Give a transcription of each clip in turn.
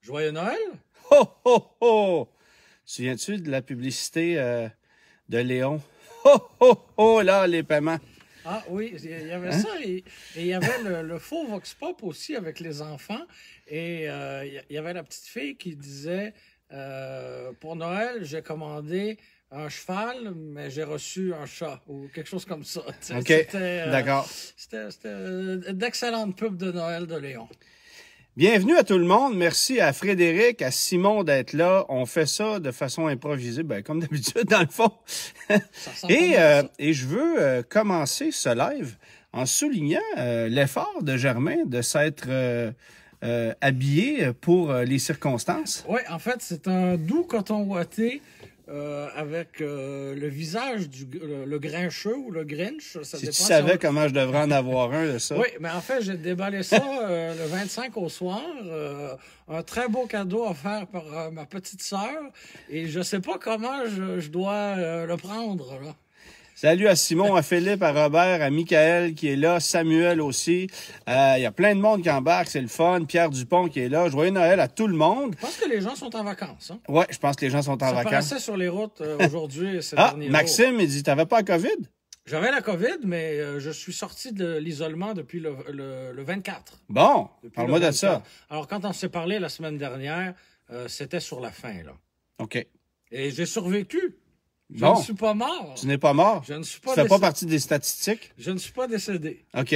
Joyeux Noël! Ho, ho, ho! Souviens-tu de la publicité de Léon? Ho, ho, ho, là, les paiements. Ah oui, il y avait ça et il y avait le faux Vox Pop aussi avec les enfants. Et il y avait la petite fille qui disait pour Noël, j'ai commandé un cheval, mais j'ai reçu un chat ou quelque chose comme ça. OK, d'accord. C'était d'excellentes pubs de Noël de Léon. Bienvenue à tout le monde. Merci à Frédéric, à Simon d'être là. On fait ça de façon improvisée, ben, comme d'habitude, dans le fond. Et je veux commencer ce live en soulignant l'effort de Germain de s'être habillé pour les circonstances. Oui, en fait, c'est un doux coton ouaté avec le visage le grincheux ou le grinch. Ça si tu dépend savais comment je devrais en avoir un de ça. Oui, mais en fait, j'ai déballé ça le 25 au soir. Un très beau cadeau offert par ma petite sœur. Et je sais pas comment je dois le prendre, là. Salut à Simon, à Philippe, à Robert, à Michael qui est là, Samuel aussi. Il y a plein de monde qui embarque, c'est le fun. Pierre Dupont qui est là. Joyeux Noël à tout le monde. Je pense que les gens sont en vacances. Hein? Oui, je pense que les gens sont en vacances. Ça paraissait sur les routes aujourd'hui ces derniers jours. Maxime, il dit, t'avais pas la COVID? J'avais la COVID, mais je suis sorti de l'isolement depuis le 24. Bon, parle-moi de ça. Alors, quand on s'est parlé la semaine dernière, c'était sur la fin, là. OK. Et j'ai survécu. Je ne suis pas mort. Tu n'es pas mort? Je ne suis pas décédé. Tu fais pas partie des statistiques? Je ne suis pas décédé. OK.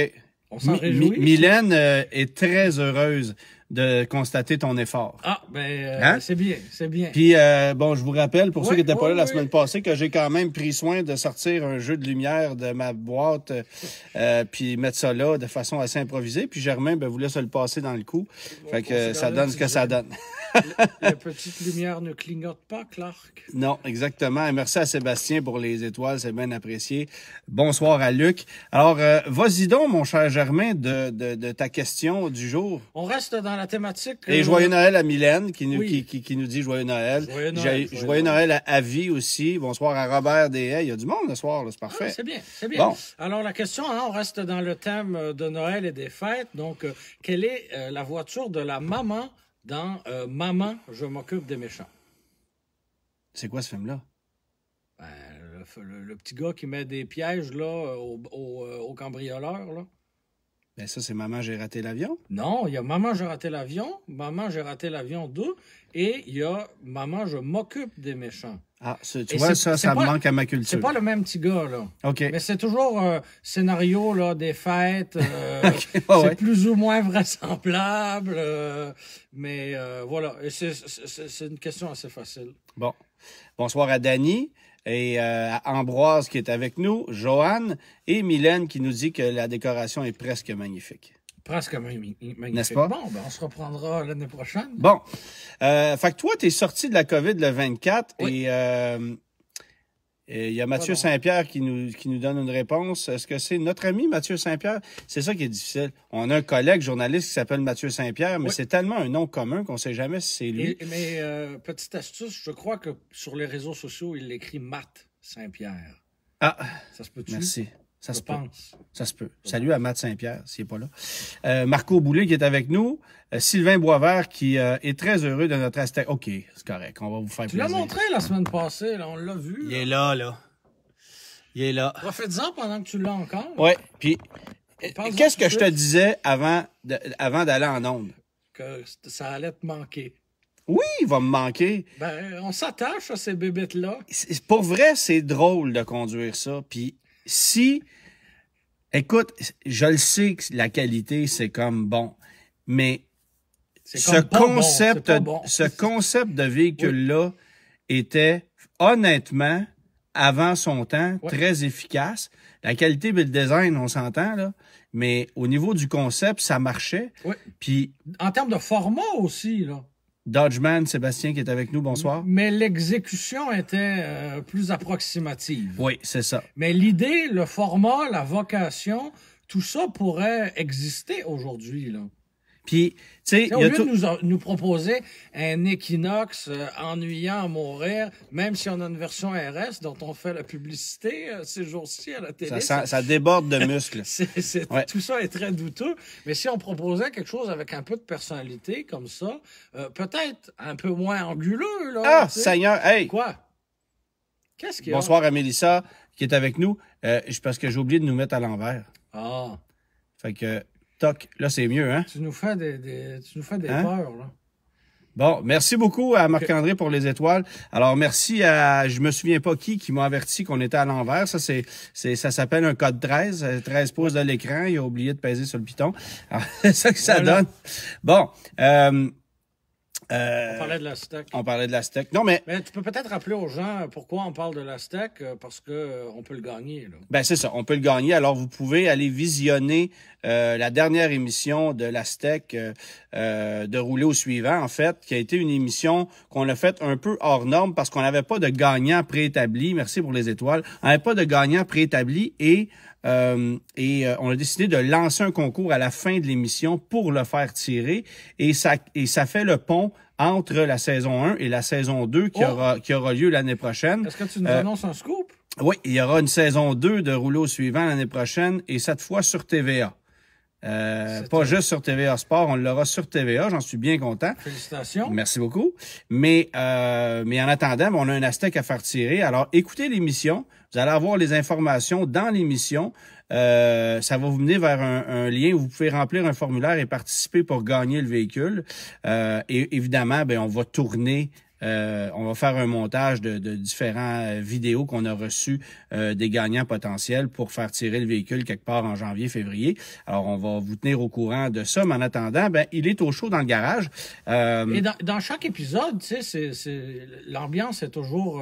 On s'en réjouit. Mylène est très heureuse de constater ton effort. Ah, ben, c'est bien, c'est bien. Puis, bon, je vous rappelle, pour ceux qui n'étaient pas là la semaine passée, que j'ai quand même pris soin de sortir un jeu de lumière de ma boîte, puis mettre ça là de façon assez improvisée. Puis Germain, ben, voulait se le passer dans le cou. Fait que ça donne ce que ça donne. La petite lumière ne clignote pas, Clark. Non, exactement. Et merci à Sébastien pour les étoiles, c'est bien apprécié. Bonsoir à Luc. Alors, vas-y donc, mon cher Germain, de ta question du jour. On reste dans la thématique... Et joyeux Noël à Mylène, qui nous dit joyeux Noël. Joyeux Noël à Avi aussi. Bonsoir à Robert Deshaies. Il y a du monde ce soir, c'est parfait. Ah, c'est bien, c'est bien. Bon. Alors, la question, on reste dans le thème de Noël et des fêtes. Donc, quelle est la voiture de la maman dans Maman, je m'occupe des méchants? C'est quoi ce film-là? Ben, le petit gars qui met des pièges là, au cambrioleur, là. Ben ça, c'est Maman, j'ai raté l'avion? Non, il y a Maman, j'ai raté l'avion, Maman, j'ai raté l'avion 2, et il y a Maman, je m'occupe des méchants. Ah, tu vois, ça me manque à ma culture. C'est pas le même petit gars, là. OK. Mais c'est toujours scénario, là, des fêtes. C'est plus ou moins vraisemblable. Mais voilà, c'est une question assez facile. Bon. Bonsoir à Dany et à Ambroise qui est avec nous, Joanne et Mylène qui nous dit que la décoration est presque magnifique. Presque magnifique. N'est-ce pas? Bon, ben on se reprendra l'année prochaine. Bon. Fait que toi, tu es sorti de la COVID le 24 oui. Et il y a Mathieu Saint-Pierre qui nous donne une réponse. Est-ce que c'est notre ami Mathieu Saint-Pierre? C'est ça qui est difficile. On a un collègue journaliste qui s'appelle Mathieu Saint-Pierre, mais c'est tellement un nom commun qu'on ne sait jamais si c'est lui. Mais petite astuce, je crois que sur les réseaux sociaux, il l'écrit Matt Saint-Pierre. Ah, ça se peut-tu? Merci. Ça se peut. Ça se peut. Salut à Matt Saint-Pierre, s'il n'est pas là. Marco Boulay qui est avec nous. Sylvain Boisvert qui est très heureux de notre hashtag. OK, c'est correct. On va vous faire plaisir. Tu l'as montré la semaine passée, là, on l'a vu. Il est là, là. Il est là. Profite-en pendant que tu l'as encore. Oui. Puis, qu'est-ce que je te disais avant d'aller en onde? Que ça allait te manquer. Oui, il va me manquer. Ben, on s'attache à ces bébites-là. Pour vrai, c'est drôle de conduire ça. Puis, écoute, je le sais que la qualité, c'est comme bon, mais ce concept de véhicule-là était honnêtement, avant son temps, très efficace. La qualité et le design, on s'entend, là, mais au niveau du concept, ça marchait. Oui. Puis, en termes de format aussi, là. Dodgeman, Sébastien qui est avec nous, bonsoir. Mais l'exécution était plus approximative. Oui, c'est ça. Mais l'idée, le format, la vocation, tout ça pourrait exister aujourd'hui, là. Puis, tu sais, au lieu de nous proposer un Equinox ennuyant à mourir, même si on a une version RS dont on fait la publicité ces jours-ci à la télé. Ça déborde de muscles. Tout ça est très douteux. Mais si on proposait quelque chose avec un peu de personnalité comme ça, peut-être un peu moins anguleux, là. Ah, Seigneur, hey! Quoi? Qu'est-ce qu'il y a? Bonsoir à Mélissa, qui est avec nous. Parce que j'ai oublié de nous mettre à l'envers. Ah. Fait que, toc, là, c'est mieux, hein? Tu nous fais des peurs, là. Bon, merci beaucoup à Marc-André pour les étoiles. Alors, merci à, je me souviens pas qui m'a averti qu'on était à l'envers. Ça, ça s'appelle un code 13, 13 pouces de l'écran. Il a oublié de peser sur le piton. Alors, c'est ça que ça donne. Bon, on parlait de la steak. On parlait de la steak. Non, mais tu peux peut-être rappeler aux gens pourquoi on parle de la steak, parce que on peut le gagner, là. Ben, c'est ça, on peut le gagner. Alors, vous pouvez aller visionner la dernière émission de la steak de Rouler au suivant, en fait, qui a été une émission qu'on a faite un peu hors norme parce qu'on n'avait pas de gagnant préétabli. Merci pour les étoiles. On n'avait pas de gagnant préétabli et on a décidé de lancer un concours à la fin de l'émission pour le faire tirer et ça fait le pont entre la saison 1 et la saison 2 qui aura lieu l'année prochaine. Est-ce que tu nous annonces un scoop? Oui, il y aura une saison 2 de Rouleau au suivant l'année prochaine et cette fois sur TVA. Pas juste sur TVA Sport, on l'aura sur TVA, j'en suis bien content. Félicitations. Merci beaucoup. Mais en attendant, on a un Aztec à faire tirer. Alors, écoutez l'émission. Vous allez avoir les informations dans l'émission. Ça va vous mener vers un lien où vous pouvez remplir un formulaire et participer pour gagner le véhicule. Et évidemment, on va tourner. On va faire un montage de différents vidéos qu'on a reçus des gagnants potentiels pour faire tirer le véhicule quelque part en janvier, février. Alors, on va vous tenir au courant de ça, mais en attendant, il est au chaud dans le garage. Et dans chaque épisode, tu sais, l'ambiance est toujours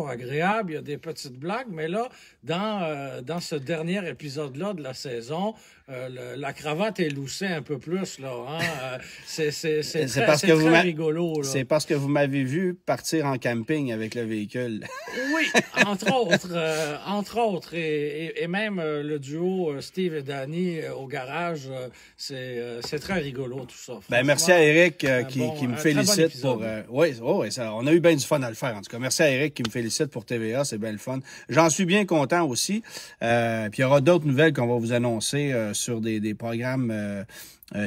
agréable, il y a des petites blagues, mais là, dans ce dernier épisode-là de la saison, la cravate est loussée un peu plus, là. Hein? C'est très rigolo, là. C'est parce que vous m'avez vu partir en camping avec le véhicule. Oui, entre autres. Et même le duo Steve et Danny au garage, c'est très rigolo, tout ça. Merci à Eric qui me félicite pour... on a eu bien du fun à le faire, en tout cas. Merci à Eric qui me félicite pour TVA, c'est bien le fun. J'en suis bien content aussi. Puis il y aura d'autres nouvelles qu'on va vous annoncer sur des programmes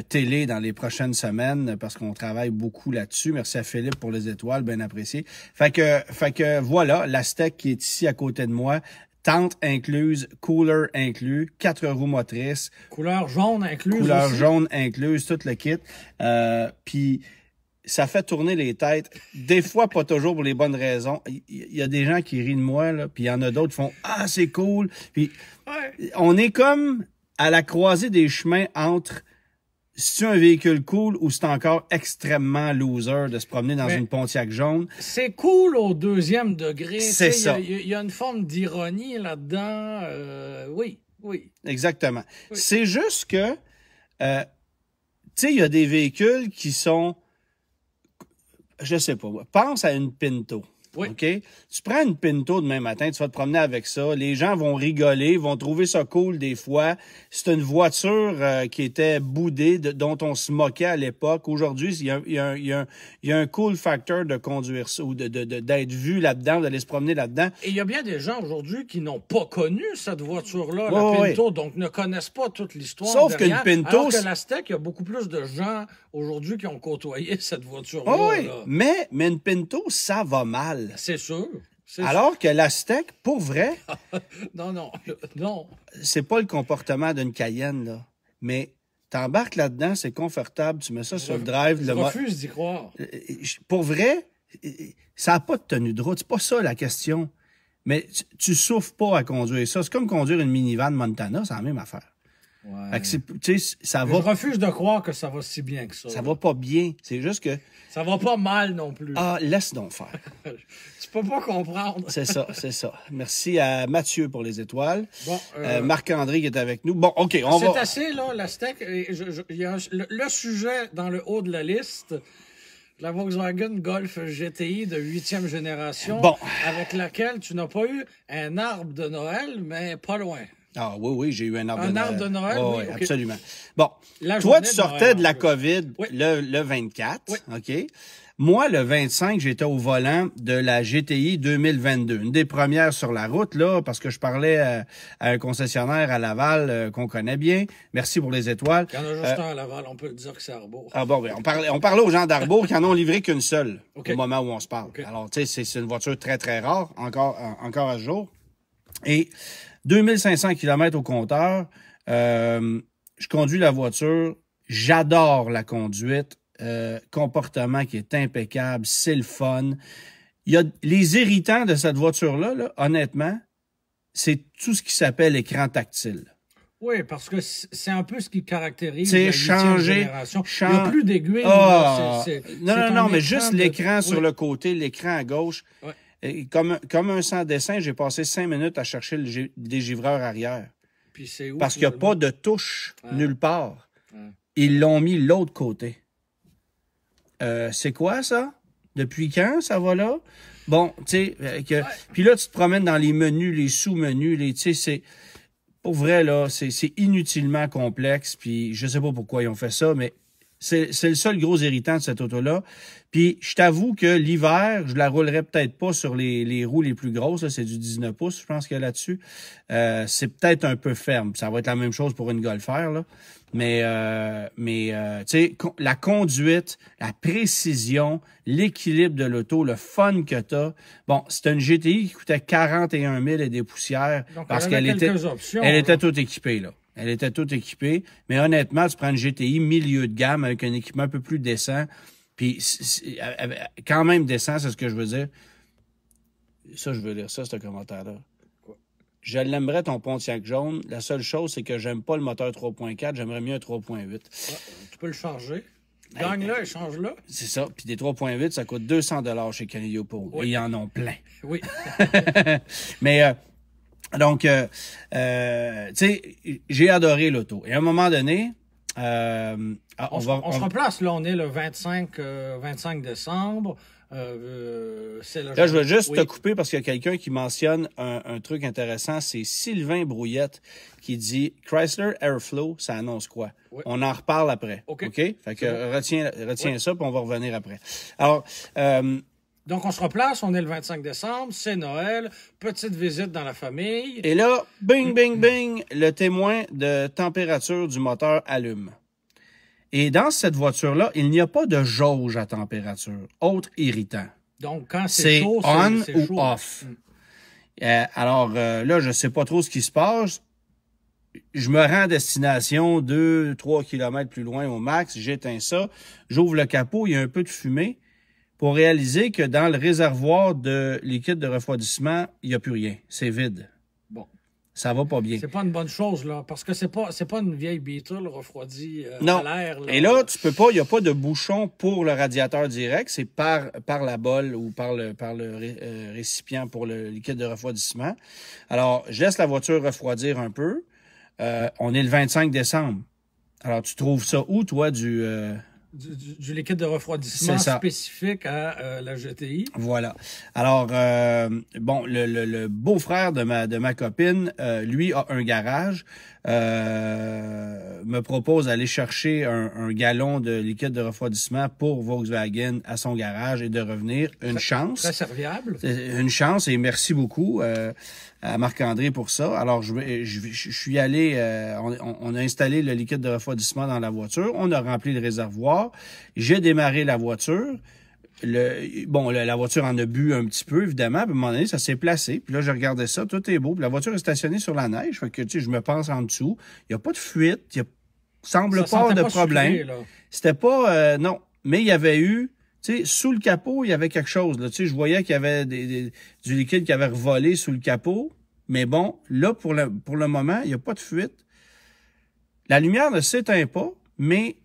télé dans les prochaines semaines parce qu'on travaille beaucoup là-dessus. Merci à Philippe pour les étoiles, bien apprécié. Fait que voilà, la steak qui est ici à côté de moi, tente incluse, cooler inclus, 4 roues motrices. Couleur jaune incluse. Couleur aussi. jaune incluse, tout le kit. Puis ça fait tourner les têtes. Des fois, pas toujours pour les bonnes raisons. Il y a des gens qui rient de moi, là, puis il y en a d'autres qui font « Ah, c'est cool! » Puis on est comme à la croisée des chemins entre c'est un véhicule cool ou c'est encore extrêmement loser de se promener dans une Pontiac jaune. C'est cool au deuxième degré. C'est ça. Il y a une forme d'ironie là-dedans. Oui. Exactement. Oui. C'est juste que, tu sais, il y a des véhicules qui sont, je sais pas, pense à une Pinto. Oui. OK? Tu prends une Pinto demain matin, tu vas te promener avec ça. Les gens vont rigoler, vont trouver ça cool des fois. C'est une voiture qui était boudée, dont on se moquait à l'époque. Aujourd'hui, il y a un cool factor de conduire ça ou d'être vu là-dedans, d'aller se promener là-dedans. Et il y a bien des gens aujourd'hui qui n'ont pas connu cette voiture-là, la Pinto, donc ne connaissent pas toute l'histoire. Sauf qu'une Pinto... Alors que la Steak, il y a beaucoup plus de gens aujourd'hui qui ont côtoyé cette voiture-là. Oui, mais une Pinto, ça va mal. C'est sûr. Alors que la Steak, pour vrai... non. C'est pas le comportement d'une Cayenne, là. Mais t'embarques là-dedans, c'est confortable, tu mets ça sur le drive. Je refuse d'y croire. Pour vrai, ça n'a pas de tenue de route. C'est pas ça la question. Mais tu souffres pas à conduire ça. C'est comme conduire une minivan Montana, c'est la même affaire. Ouais. Ça va... Je refuse de croire que ça va si bien que ça. Ça va pas bien. C'est juste que... Ça va pas mal non plus. Ah, laisse donc faire. Tu peux pas comprendre. C'est ça. Merci à Mathieu pour les étoiles. Bon, Marc-André qui est avec nous. Bon, OK, on va... C'est assez, là, la Steak. Il y a le sujet dans le haut de la liste... La Volkswagen Golf GTI de 8e génération, avec laquelle tu n'as pas eu un arbre de Noël, mais pas loin. Ah oui, oui, j'ai eu un arbre de Un Noël. arbre de Noël, Oh, oui, oui, OK. absolument. Bon, La toi, journée tu de sortais Noël, de la en plus. COVID Oui. le 24, Oui. OK? Moi, le 25, j'étais au volant de la GTI 2022, une des premières sur la route, là, parce que je parlais à un concessionnaire à Laval qu'on connaît bien. Merci pour les étoiles. Il y en a juste un à Laval, on peut dire que c'est Arbour. Ah bon, ben, on parlait aux gens d'Arbour qui en ont livré qu'une seule OK. au moment où on se parle. OK. Alors, tu sais, c'est une voiture très, très rare, encore à ce jour. Et 2500 km au compteur, je conduis la voiture, j'adore la conduite, comportement qui est impeccable, c'est le fun. Il y a les irritants de cette voiture-là, là, honnêtement, c'est tout ce qui s'appelle écran tactile. Oui, parce que c'est un peu ce qui caractérise C'est la changer, génération. Il n'y a plus d'aiguilles. Ah, là, non, mais juste l'écran sur oui. le côté, l'écran à gauche. Ouais. Et comme un sans-dessin, j'ai passé 5 minutes à chercher le dégivreur arrière. Puis c'est où? Parce qu'il n'y a pas de touche nulle part. Ouais. Ils l'ont mis l'autre côté. C'est quoi ça? Depuis quand ça va là? Bon, tu sais, puis là, tu te promènes dans les menus, les sous-menus, tu sais, c'est... Pour vrai, là, c'est inutilement complexe, puis je sais pas pourquoi ils ont fait ça, mais c'est le seul gros irritant de cette auto-là. Puis je t'avoue que l'hiver, je la roulerais peut-être pas sur les roues les plus grosses, là, c'est du 19 pouces, je pense qu'il y a là-dessus. C'est peut-être un peu ferme. Ça va être la même chose pour une Golf R, là. Mais tu sais, la conduite, la précision, l'équilibre de l'auto, le fun que t'as. Bon, c'était une GTI qui coûtait 41 000 et des poussières. Donc, parce qu'elle était, options, elle était toute équipée, là. Elle était toute équipée. Mais honnêtement, tu prends une GTI milieu de gamme avec un équipement un peu plus décent. Puis, quand même décent, c'est ce que je veux dire. Ça, je veux lire ça, ce commentaire-là. Je l'aimerais, ton Pontiac jaune. La seule chose, c'est que j'aime pas le moteur 3.4. J'aimerais mieux un 3.8. Tu peux le changer. Gagne-le et change-le. C'est ça. Puis des 3.8, ça coûte 200 $ chez Canadiopole. Oui. Et ils en ont plein. Oui. Mais, donc, tu sais, j'ai adoré l'auto. Et à un moment donné, on se replace. Là, on est le 25 décembre. Là, je veux juste te couper parce qu'il y a quelqu'un qui mentionne un truc intéressant. C'est Sylvain Brouillette qui dit Chrysler Airflow, ça annonce quoi? Oui. On en reparle après. OK? Fait que retiens ça, puis on va revenir après. Alors, donc, on se replace, on est le 25 décembre, c'est Noël, petite visite dans la famille. Et là, bing, bing, bing, le témoin de température du moteur allume. Et dans cette voiture-là, il n'y a pas de jauge à température. Autre irritant. Donc, quand c'est chaud, c'est on ou off. Alors, là, je sais pas trop ce qui se passe. Je me rends à destination 2-3 km plus loin au max. J'éteins ça. J'ouvre le capot. Il y a un peu de fumée pour réaliser que dans le réservoir de liquide de refroidissement, il n'y a plus rien. C'est vide. Bon. Ça va pas bien. C'est pas une bonne chose, là, parce que c'est pas une vieille Beetle refroidie non. à l'air. Et là, tu peux pas, il n'y a pas de bouchon pour le radiateur direct, c'est par la bolle ou par le récipient pour le liquide de refroidissement. Alors, je laisse la voiture refroidir un peu. On est le 25 décembre. Alors, tu trouves ça où, toi, du liquide de refroidissement spécifique à la GTI. Voilà. Alors, bon, le beau-frère de ma copine, lui, a un garage, me propose d'aller chercher un gallon de liquide de refroidissement pour Volkswagen à son garage et de revenir. Une chance. Très serviable. Une chance et merci beaucoup à Marc-André pour ça. Alors, je suis allé, on a installé le liquide de refroidissement dans la voiture, on a rempli le réservoir, j'ai démarré la voiture. La voiture en a bu un petit peu, évidemment. Puis à un moment donné, ça s'est placé. Puis là, je regardais ça, tout est beau. Puis la voiture est stationnée sur la neige. Fait que, tu sais, je me pense en dessous. Il n'y a pas de fuite. Il semble pas avoir de problème. C'était pas... non. Mais il y avait eu... Tu sais, sous le capot, il y avait quelque chose. Là. Tu sais, je voyais qu'il y avait du liquide qui avait revolé sous le capot. Mais bon, là, pour le moment, il n'y a pas de fuite. La lumière ne s'éteint pas. Mais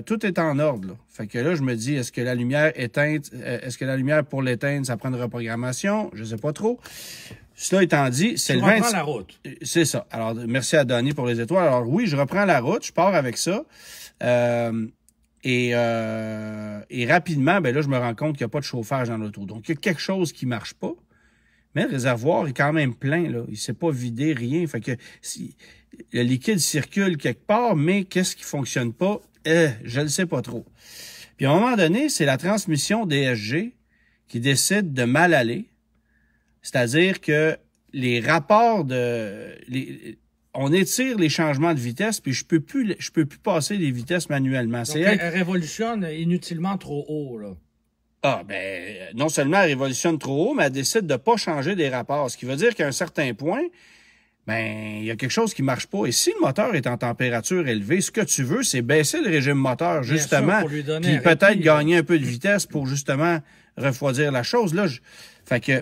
tout est en ordre. Là. Fait que là, je me dis, est-ce que la lumière éteinte, est-ce que la lumière pour l'éteindre, ça prend une reprogrammation? Je sais pas trop. Cela étant dit, c'est le 20. Tu reprends la route. C'est ça. Alors, merci à Donnie pour les étoiles. Alors oui, je reprends la route, je pars avec ça. Et rapidement, ben là, je me rends compte qu'il n'y a pas de chauffage dans l'auto. Donc, il y a quelque chose qui marche pas. mais le réservoir est quand même plein, là. Il s'est pas vidé, rien. Fait que si, le liquide circule quelque part, mais qu'est-ce qui fonctionne pas? Je le sais pas trop. Puis à un moment donné, c'est la transmission DSG qui décide de mal aller. C'est-à-dire que les rapports on étire les changements de vitesse, puis je peux plus passer les vitesses manuellement. Donc, elle révolutionne inutilement trop haut, là. Ah, ben, non seulement elle révolutionne trop haut, mais elle décide de pas changer des rapports. Ce qui veut dire qu'à un certain point, ben, il y a quelque chose qui marche pas. Et si le moteur est en température élevée, ce que tu veux, c'est baisser le régime moteur, justement, puis peut-être gagner un peu de vitesse pour, justement, refroidir la chose. Là,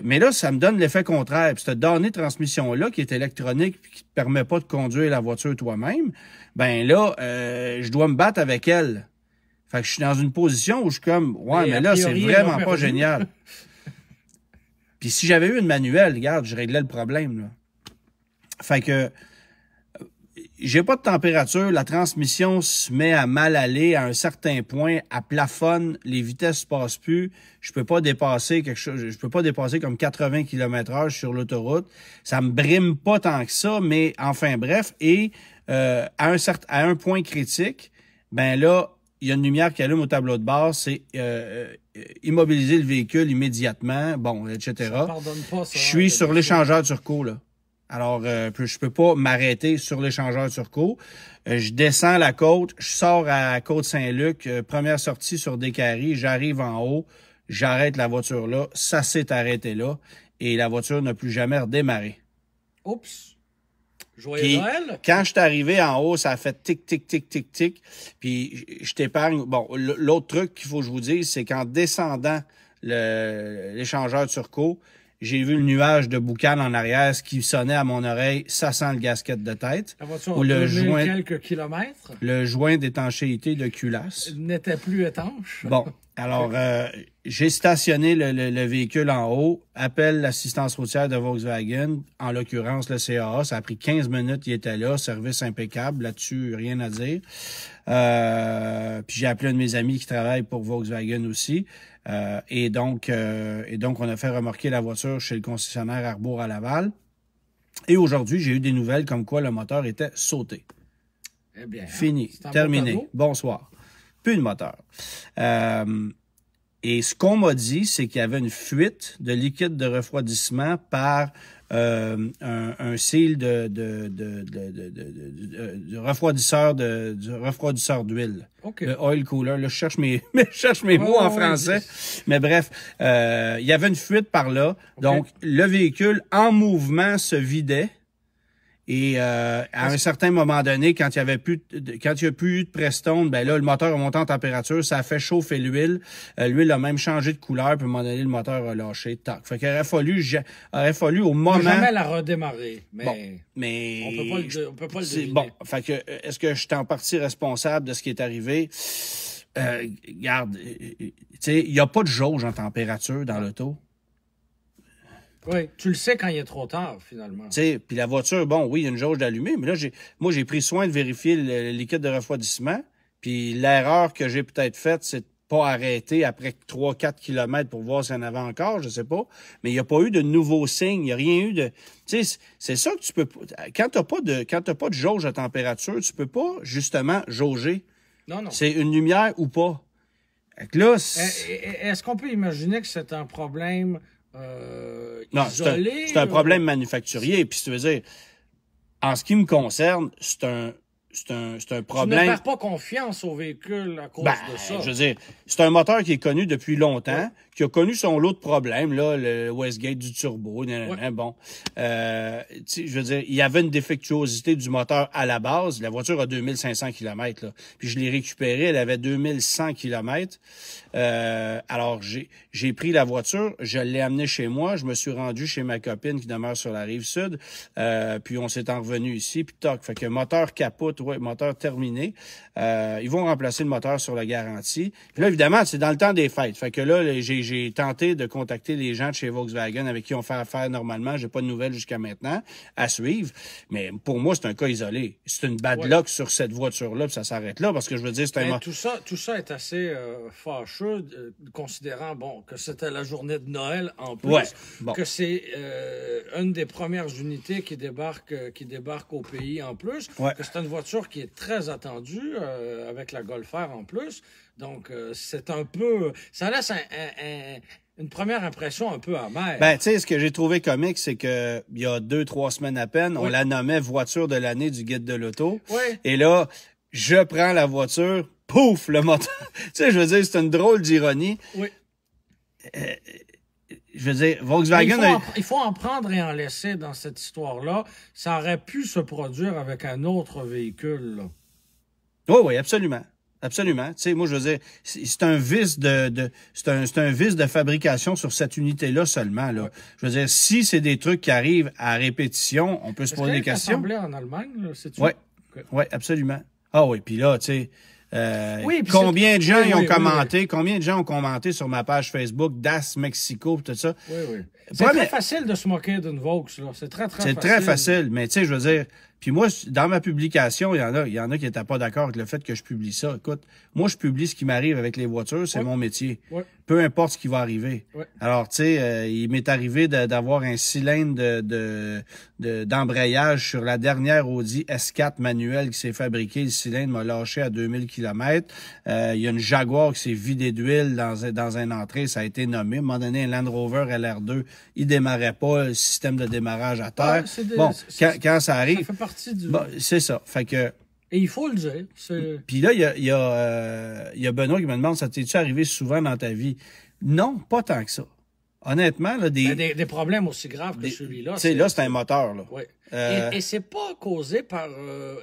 mais là, ça me donne l'effet contraire. Puis cette donnée de transmission-là, qui est électronique puis qui te permet pas de conduire la voiture toi-même, ben là, je dois me battre avec elle. Fait que je suis dans une position où je suis comme, ouais, mais là, c'est vraiment pas génial. Puis si j'avais eu une manuelle, regarde, je réglais le problème, là. Fait que j'ai pas de température, la transmission se met à mal aller à un certain point, elle plafonne, les vitesses passent plus, je peux pas dépasser comme 80 km/h sur l'autoroute. Ça me brime pas tant que ça, mais enfin bref, et à un point critique, ben là, il y a une lumière qui allume au tableau de bord, c'est immobiliser le véhicule immédiatement, bon, etc. Ça pardonne pas, ça, je suis sur l'échangeur turco, là. Alors, je peux pas m'arrêter sur l'échangeur turco. Je descends la côte, je sors à Côte-Saint-Luc, première sortie sur Décarie, j'arrive en haut, j'arrête la voiture là, ça s'est arrêté là, et la voiture n'a plus jamais redémarré. Oups! Joyeux Noël! Quand je suis arrivé en haut, ça a fait tic, tic, tic, tic, tic, puis je t'épargne. Bon, l'autre truc qu'il faut que je vous dise, c'est qu'en descendant l'échangeur turco, j'ai vu le nuage de boucan en arrière, ce qui sonnait à mon oreille, ça sent le gasket de tête. La voiture ou le joint, quelques kilomètres. Le joint d'étanchéité de culasse. N'était plus étanche. Bon, alors, j'ai stationné le véhicule en haut, appelle l'assistance routière de Volkswagen, en l'occurrence le CAA, ça a pris 15 minutes, il était là, service impeccable, là-dessus, rien à dire. Puis j'ai appelé un de mes amis qui travaille pour Volkswagen aussi. Et donc, on a fait remorquer la voiture chez le concessionnaire Arbour à Laval. Et aujourd'hui, j'ai eu des nouvelles comme quoi le moteur était sauté. Eh bien, fini, terminé. Bonsoir. Plus de moteur. Et ce qu'on m'a dit, c'est qu'il y avait une fuite de liquide de refroidissement par un seal de refroidisseur d'huile. Okay. Le oil cooler. Là, je cherche mes mots en français. Mais bref, il y avait une fuite par là. Okay. Donc, le véhicule en mouvement se vidait. Et à un certain moment donné, quand il y a plus eu de Prestone, ben là, le moteur a monté en température, ça a fait chauffer l'huile. L'huile a même changé de couleur, puis à un moment donné, le moteur a lâché. Tac. Fait qu'il aurait fallu au moment. On peut jamais la redémarrer, mais, bon, mais on peut pas le deviner. Bon, fait que est-ce que je suis en partie responsable de ce qui est arrivé? Regarde, tu sais, il n'y a pas de jauge en température dans l'auto. Oui, tu le sais quand il est trop tard, finalement. Tu sais, puis la voiture, bon, oui, il y a une jauge d'allumée, mais là, j'ai pris soin de vérifier le liquide de refroidissement, puis l'erreur que j'ai peut-être faite, c'est de pas arrêter après 3-4 kilomètres pour voir s'il y en avait encore, je sais pas, mais il n'y a pas eu de nouveaux signes, il n'y a rien eu de... Tu sais, c'est ça que tu peux... Quand t'as pas de jauge à température, tu peux pas, justement, jauger. Non. C'est une lumière ou pas. Là, est-ce qu'on peut imaginer que c'est un problème... non, c'est un problème manufacturier. Puis, tu veux dire, en ce qui me concerne, c'est un problème. Tu ne perds pas confiance au véhicule à cause de ça. Je veux dire, c'est un moteur qui est connu depuis longtemps, qui a connu son lot de problèmes, là, le Westgate du turbo, bon. Je veux dire, il y avait une défectuosité du moteur à la base. La voiture a 2500 km, là. Puis je l'ai récupérée, elle avait 2100 km. Alors, j'ai pris la voiture, je l'ai amenée chez moi, je me suis rendu chez ma copine qui demeure sur la rive sud, puis on s'est en revenu ici, puis toc. Fait que moteur capote, moteur terminé. Ils vont remplacer le moteur sur la garantie. Puis là, évidemment, c'est dans le temps des fêtes. Fait que là, j'ai tenté de contacter les gens de chez Volkswagen avec qui on fait affaire normalement. J'ai pas de nouvelles jusqu'à maintenant à suivre. Mais pour moi, c'est un cas isolé. C'est une bad luck sur cette voiture-là, puis ça s'arrête là, parce que je veux dire, c'est un... Tout ça est assez fâcheux, considérant, bon, que c'était la journée de Noël en plus, que c'est une des premières unités qui débarque au pays en plus, que c'est une voiture qui est très attendue, avec la Golf R en plus. Donc, c'est un peu... Ça laisse une première impression un peu amère. Ben, tu sais, ce que j'ai trouvé comique, c'est que il y a 2-3 semaines à peine, on la nommait voiture de l'année du guide de l'auto. Et là, je prends la voiture, pouf, le moteur. Tu sais, je veux dire, c'est une drôle d'ironie. Je veux dire, Volkswagen... Il faut en prendre et en laisser dans cette histoire-là. Ça aurait pu se produire avec un autre véhicule, là. Oui, absolument. Absolument. Tu sais, moi, je veux dire, c'est un vice c'est un vice de fabrication sur cette unité-là seulement, là. Je veux dire, si c'est des trucs qui arrivent à répétition, on peut se poser des questions. Assemblé en Allemagne, là, c'est-tu? Oui, absolument. Ah oui, puis là, tu sais, combien de gens ont commenté, combien de gens ont commenté sur ma page Facebook Das Mexico, tout ça. C'est très facile de se moquer d'une Vaux, là. C'est très facile. C'est très facile, mais tu sais, je veux dire, puis moi, dans ma publication, il y en a qui n'étaient pas d'accord avec le fait que je publie ça. Écoute, moi, je publie ce qui m'arrive avec les voitures, c'est mon métier. Peu importe ce qui va arriver. Alors, tu sais, il m'est arrivé d'avoir un cylindre d'embrayage sur la dernière Audi S4 manuelle qui s'est fabriquée. Le cylindre m'a lâché à 2000 km. Il y a une Jaguar qui s'est vidée d'huile dans un entrée, ça a été nommé. À un moment donné, un Land Rover LR2, il démarrait pas, le système de démarrage à terre. Quand ça arrive... Ça fait partie du... c'est ça. Fait que... Et il faut le dire. Puis là, il y a Benoît qui me demande, ça t'es-tu arrivé souvent dans ta vie? Non, pas tant que ça. Honnêtement, là, des problèmes aussi graves que celui-là. Tu sais, là, c'est un moteur, là. Et c'est pas causé par...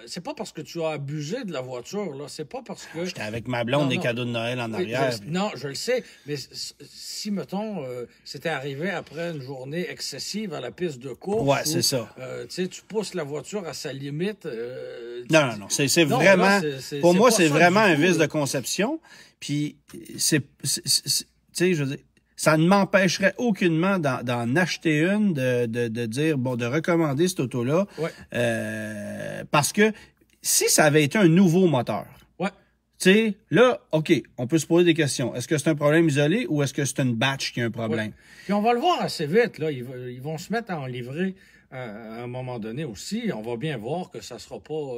c'est pas parce que tu as abusé de la voiture, là. C'est pas parce que... J'étais avec ma blonde des cadeaux de Noël en arrière. Non, je le sais. Mais si, mettons, c'était arrivé après une journée excessive à la piste de course... c'est ça. Tu sais, tu pousses la voiture à sa limite... Non. C'est vraiment... Pour moi, c'est vraiment un vice de conception. Puis, tu sais, je veux dire... Ça ne m'empêcherait aucunement d'en acheter une, de dire, bon, de recommander cette auto-là. Parce que si ça avait été un nouveau moteur, tu sais, là, OK, on peut se poser des questions. Est-ce que c'est un problème isolé ou est-ce que c'est une batch qui a un problème? Puis on va le voir assez vite, là. Ils vont se mettre à en livrer à un moment donné aussi. On va bien voir que ça sera pas...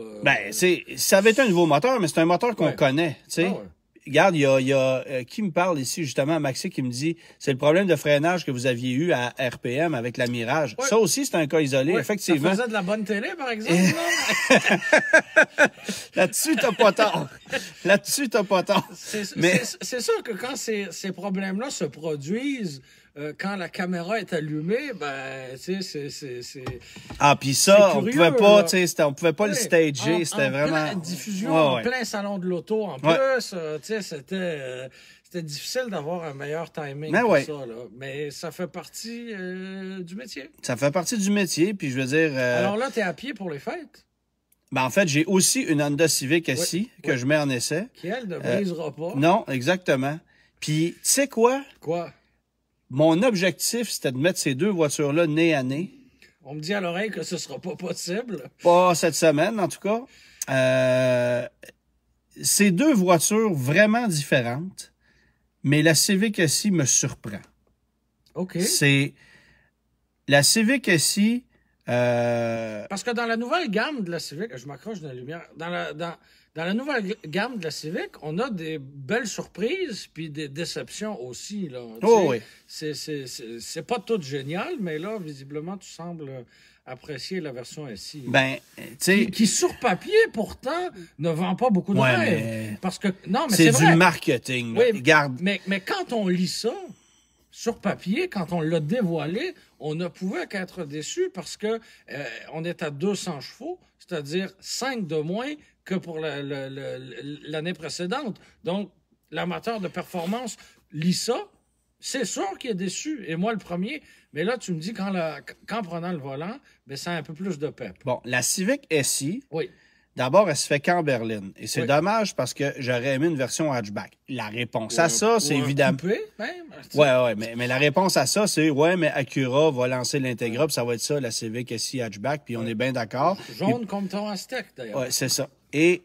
ça avait été un nouveau moteur, mais c'est un moteur qu'on connaît, tu sais. Regarde, il y a qui me parle ici, justement, Maxi, qui me dit, c'est le problème de freinage que vous aviez eu à RPM avec la Mirage. Ça aussi, c'est un cas isolé, effectivement. Ça faisait de la bonne télé, par exemple, Là-dessus, t'as pas tort. C'est sûr que quand ces problèmes-là se produisent, quand la caméra est allumée, ben, tu sais, c'est... Ah, puis ça, on pouvait pas, tu sais, on pouvait pas le stager, c'était vraiment... Plein diffusion, en plein salon de l'auto, en plus, tu sais, c'était difficile d'avoir un meilleur timing que ça, là. Mais ça fait partie du métier. Ça fait partie du métier, puis je veux dire... Alors là, t'es à pied pour les fêtes? Ben, en fait, j'ai aussi une Honda Civic SI que je mets en essai. Qui, elle, ne brisera pas. Non, exactement. Puis, tu sais quoi? Quoi? Mon objectif, c'était de mettre ces deux voitures-là nez à nez. On me dit à l'oreille que ce sera pas possible. Pas cette semaine, en tout cas. C'est deux voitures vraiment différentes, mais la Civic SI me surprend. OK. C'est... La Civic SI... Parce que dans la nouvelle gamme de la Civic, je m'accroche dans la lumière, dans la nouvelle gamme de la Civic, on a des belles surprises puis des déceptions aussi, là. Oui. C'est pas tout génial, mais là, visiblement, tu sembles apprécier la version SI. Ben, tu sais... Qui, sur papier, pourtant, ne vend pas beaucoup de rêves. Mais... Parce que, non, mais c'est vrai. du marketing, là. Oui, Garde. Mais quand on lit ça, sur papier, quand on l'a dévoilé, on ne pouvait qu'être déçu parce que on est à 200 chevaux, c'est-à-dire 5 de moins que pour l'année précédente. Donc, l'amateur de performance lit ça, c'est sûr qu'il est déçu. Et moi, le premier. Mais là, tu me dis qu'en prenant le volant, ben, ça a un peu plus de pep. Bon, la Civic SI, d'abord, elle se fait qu'en berline. Et c'est Oui. dommage parce que j'aurais aimé une version hatchback. La réponse à ça, c'est Ou un évidemment... coupé, même. Ouais, mais la réponse à ça, c'est ouais, mais Acura va lancer l'Integra, puis ça va être ça, la Civic SI hatchback, puis on est bien d'accord. Jaune comme ton Aztec, d'ailleurs. Ouais, c'est ça. Et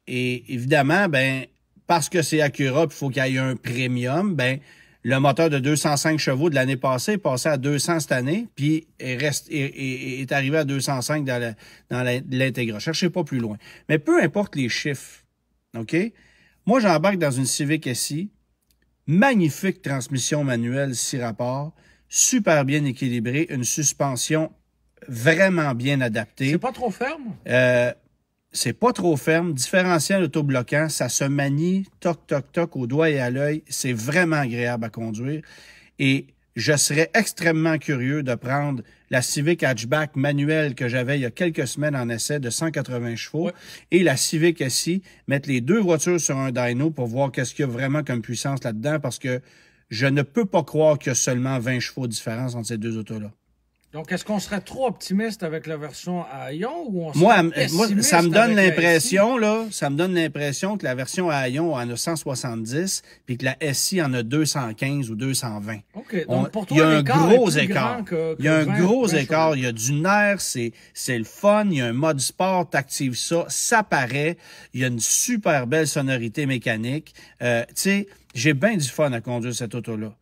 évidemment, ben, parce que c'est Acura, puis il faut qu'il y ait un premium, ben, le moteur de 205 chevaux de l'année passée est passé à 200 cette année, puis est arrivé à 205 dans l'Integra. Cherchez pas plus loin. Mais peu importe les chiffres, OK? Moi, j'embarque dans une Civic SI, magnifique transmission manuelle 6 rapports, super bien équilibrée, une suspension vraiment bien adaptée. C'est pas trop ferme? C'est pas trop ferme, différentiel autobloquant, ça se manie toc toc toc au doigt et à l'œil, c'est vraiment agréable à conduire et je serais extrêmement curieux de prendre la Civic hatchback manuelle que j'avais il y a quelques semaines en essai de 180 chevaux et la Civic SI, mettre les deux voitures sur un dyno pour voir qu'est-ce qu'il y a vraiment comme puissance là-dedans parce que je ne peux pas croire qu'il y a seulement 20 chevaux de différence entre ces deux autos-là. Donc, est-ce qu'on serait trop optimiste avec la version à ion ou on serait Moi, pessimiste ça me donne avec la l'impression, là, ça me donne l'impression que la version à ion en a 170, puis que la SI en a 215 ou 220. OK. Donc, pour toi, il y a un l'écart gros est plus écart. grand que Il y a un 20, gros 20 écart. chevaux. Il y a du nerf, c'est le fun. Il y a un mode sport, t'actives ça, ça paraît. Il y a une super belle sonorité mécanique. Tu sais, j'ai bien du fun à conduire cette auto-là.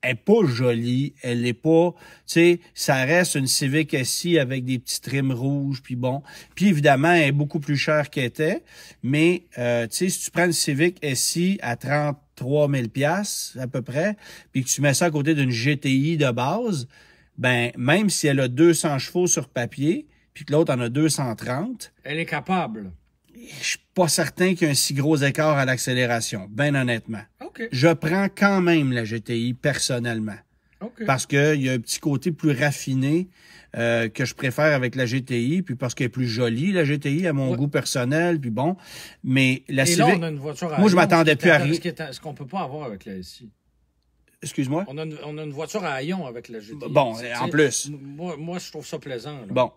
Elle est pas jolie, elle est pas, tu sais, ça reste une Civic SI avec des petits trims rouges, puis bon. Puis évidemment, elle est beaucoup plus chère qu'elle était, mais tu sais, si tu prends une Civic SI à 33 000 $ à peu près, puis que tu mets ça à côté d'une GTI de base, ben même si elle a 200 chevaux sur papier, puis que l'autre en a 230, Elle est capable. je suis pas certain qu'il y ait un si gros écart à l'accélération, ben honnêtement. OK. Je prends quand même la GTI personnellement. OK. Parce qu'il y a un petit côté plus raffiné que je préfère avec la GTI, puis parce qu'elle est plus jolie, la GTI, à mon goût personnel, puis bon. Mais la Et Civic... là, on a une voiture à Moi, je ion, m'attendais plus à rien. Ce qu'on peut pas avoir avec la SI. Excuse-moi? On a une voiture à ion avec la GTI. Bon, en plus. Moi, je trouve ça plaisant. Là. Bon,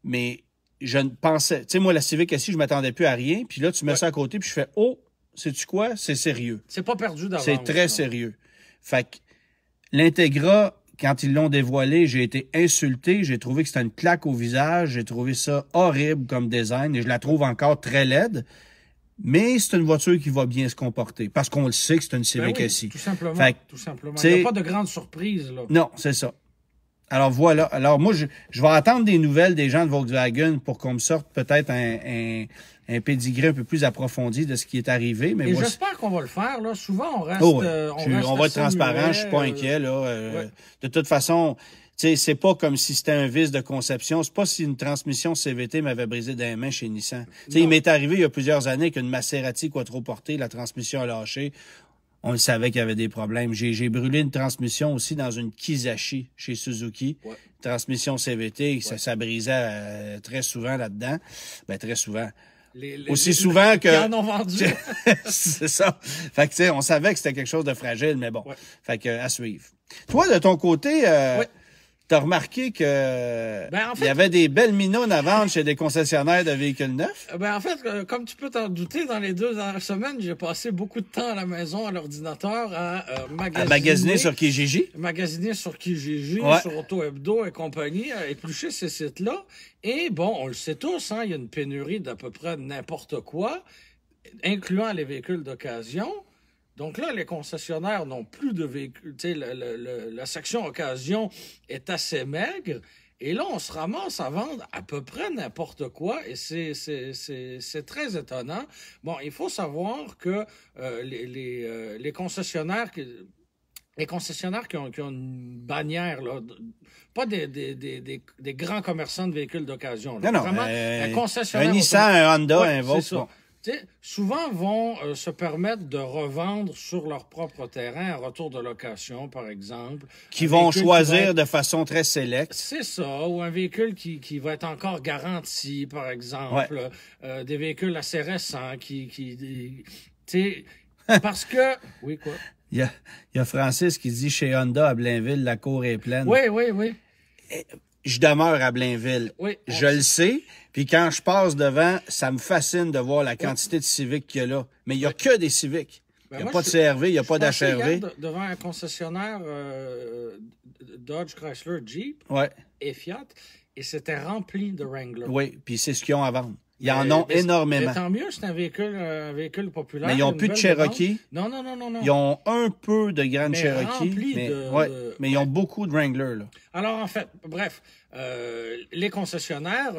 mais je ne pensais... Tu sais, moi, la Civic SI, je m'attendais plus à rien, puis là, tu mets ça à côté, puis je fais « Oh, sais-tu quoi? C'est sérieux. » C'est pas perdu d'avance. C'est très là. sérieux. Fait que l'Integra, quand ils l'ont dévoilé, j'ai été insulté. J'ai trouvé que c'était une claque au visage. J'ai trouvé ça horrible comme design et je la trouve encore très laide. Mais c'est une voiture qui va bien se comporter parce qu'on le sait que c'est une Civic oui, SI. tout simplement. Fait que, tout simplement. t'sais, Il n'y a pas de grande surprise. Là. Non, c'est ça. Alors voilà. Alors moi, je vais attendre des nouvelles des gens de Volkswagen pour qu'on me sorte peut-être un pédigré un peu plus approfondi de ce qui est arrivé. Mais Et moi, j'espère qu'on va le faire. Là. Souvent, on reste. Oh, ouais. On va être assez transparent, muet, je suis pas inquiet. Là. ouais. De toute façon, tu sais, c'est pas comme si c'était un vice de conception. C'est pas si une transmission CVT m'avait brisé dans les mains chez Nissan. Tu sais, il m'est arrivé il y a plusieurs années qu'une Maserati quattroportée, la transmission a lâché. On le savait qu'il y avait des problèmes. J'ai brûlé une transmission aussi dans une Kizashi chez Suzuki. Ouais. Transmission CVT, ça brisait très souvent là-dedans. Ben, très souvent. Aussi souvent que... Ils en ont vendu. C'est ça. Fait que, tu sais, on savait que c'était quelque chose de fragile, mais bon. Ouais. Fait que, à suivre. Toi, de ton côté, t'as remarqué que en fait, il y avait des belles minounes à vendre chez des concessionnaires de véhicules neufs? En fait, comme tu peux t'en douter, dans les 2 dernières semaines, j'ai passé beaucoup de temps à la maison, à l'ordinateur, à magasiner sur Kijiji? Magasiner sur Kijiji, sur Auto Hebdo et compagnie, à éplucher ces sites-là. Et bon, on le sait tous, hein, il y a une pénurie d'à peu près n'importe quoi, incluant les véhicules d'occasion. Donc là, les concessionnaires n'ont plus de véhicules. Tu sais, la section occasion est assez maigre. Et là, on se ramasse à vendre à peu près n'importe quoi. Et c'est très étonnant. Bon, il faut savoir que les concessionnaires... Les concessionnaires qui ont une bannière, là, pas des grands commerçants de véhicules d'occasion. Non, vraiment, un concessionnaire... Un Nissan, un Honda, un Volkswagen. Volkswagen. Souvent vont se permettre de revendre sur leur propre terrain un retour de location, par exemple. Qui vont choisir de façon très sélecte. C'est ça, ou un véhicule qui va être encore garanti, par exemple. Ouais. Des véhicules assez récents parce que... Oui, quoi? Il y a Francis qui dit chez Honda à Blainville, la cour est pleine. Oui. je demeure à Blainville. Oui, je le sais. Puis quand je passe devant, ça me fascine de voir la quantité de Civic qu'il y a là. Mais il n'y a que des Civic. Il n'y a pas de CRV, il n'y a pas d'HRV. Devant un concessionnaire Dodge, Chrysler, Jeep et Fiat, et c'était rempli de Wrangler. Oui, puis c'est ce qu'ils ont à vendre. Ils en ont énormément. Mais tant mieux, c'est un véhicule populaire. Mais ils n'ont plus de Cherokee. Non. Ils ont un peu de Grand Cherokee. Mais ils ont beaucoup de Wrangler, là. Alors, en fait, bref, les concessionnaires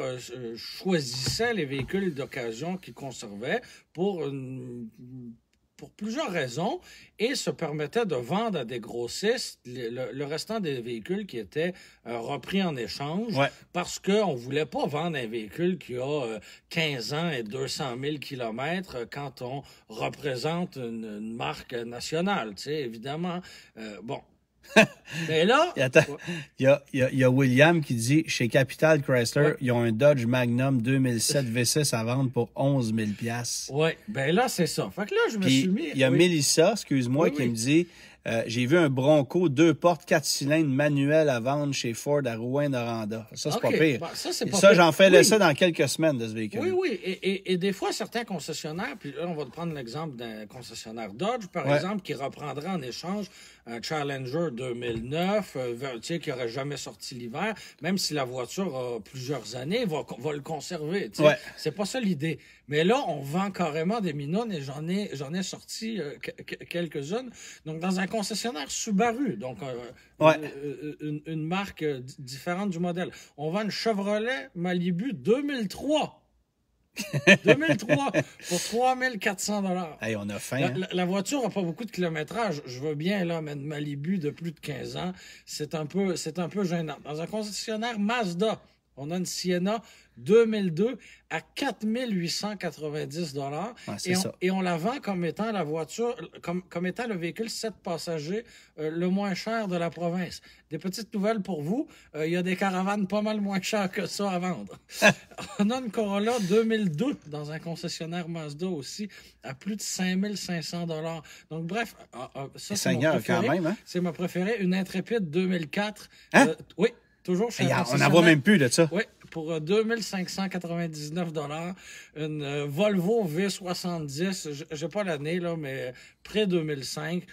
choisissaient les véhicules d'occasion qu'ils conservaient pour plusieurs raisons et se permettaient de vendre à des grossistes le restant des véhicules qui étaient repris en échange parce qu'on ne voulait pas vendre un véhicule qui a 15 ans et 200 000 kilomètres quand on représente une marque nationale, tu sais, évidemment. Bon. Mais là... Il y a William qui dit, chez Capital Chrysler, ils ont un Dodge Magnum 2007 V6 à vendre pour 11 000 $. Oui, bien là, c'est ça. Fait que là, je me suis mis... Il y a Mélissa, excuse-moi, qui me dit, j'ai vu un Bronco 2 portes 4 cylindres manuel à vendre chez Ford à Rouyn-Noranda. Ça, c'est pas pire. Bon, ça, j'en fais l'essai dans quelques semaines de ce véhicule. Oui. Et des fois, certains concessionnaires, puis là, on va prendre l'exemple d'un concessionnaire Dodge, par exemple, qui reprendra en échange un Challenger 2009, qui n'aurait jamais sorti l'hiver, même si la voiture a plusieurs années, va le conserver. C'est pas ça l'idée. Mais là, on vend carrément des minounes et j'en ai sorti quelques-unes. Donc, dans un concessionnaire Subaru, donc une marque différente du modèle. On vend une Chevrolet Malibu 2003. 2003 pour 3 400 $. Hey, on a faim. La voiture n'a pas beaucoup de kilométrage. Je veux bien, là, mais une Malibu de plus de 15 ans, c'est un peu gênant. Dans un concessionnaire Mazda, on a une Sienna 2002 à 4 890 $. Et on la vend comme étant la voiture, comme étant le véhicule 7 passagers le moins cher de la province. Des petites nouvelles pour vous. Il y a des caravanes pas mal moins chères que ça à vendre. On a une Corolla 2002 dans un concessionnaire Mazda aussi à plus de 5 500 $. Donc, bref, ça, c'est mon préféré. Quand même, hein? C'est ma préférée. Une Intrépide 2004. Hein? Oui. Toujours chez on n'en voit même plus de ça. Oui, pour 2 599 $. Une Volvo V70, je n'ai pas l'année, là, mais pré-2005,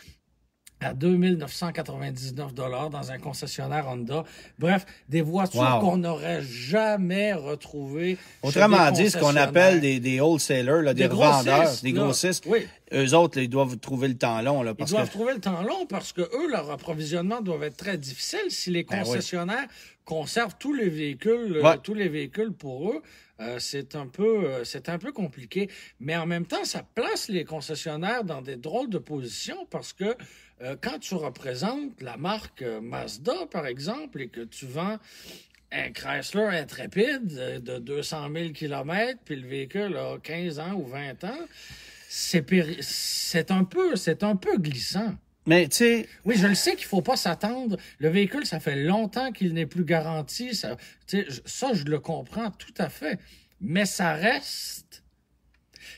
à 2 999 $ dans un concessionnaire Honda. Bref, des voitures qu'on n'aurait jamais retrouvées. Autrement dit, ce qu'on appelle des wholesalers, là, des revendeurs, des grossistes. Oui. Eux autres, là, ils doivent trouver le temps long. Là, doivent trouver le temps long parce que eux, leur approvisionnement doit être très difficile si les concessionnaires conservent tous les véhicules pour eux. C'est un peu compliqué. Mais en même temps, ça place les concessionnaires dans des drôles de positions parce que quand tu représentes la marque Mazda, par exemple, et que tu vends un Chrysler Intrépide de 200 000 km, puis le véhicule a 15 ans ou 20 ans, c'est un peu glissant. Mais tu sais... Oui, je le sais qu'il ne faut pas s'attendre. Le véhicule, ça fait longtemps qu'il n'est plus garanti. Ça, je le comprends tout à fait. Mais ça reste...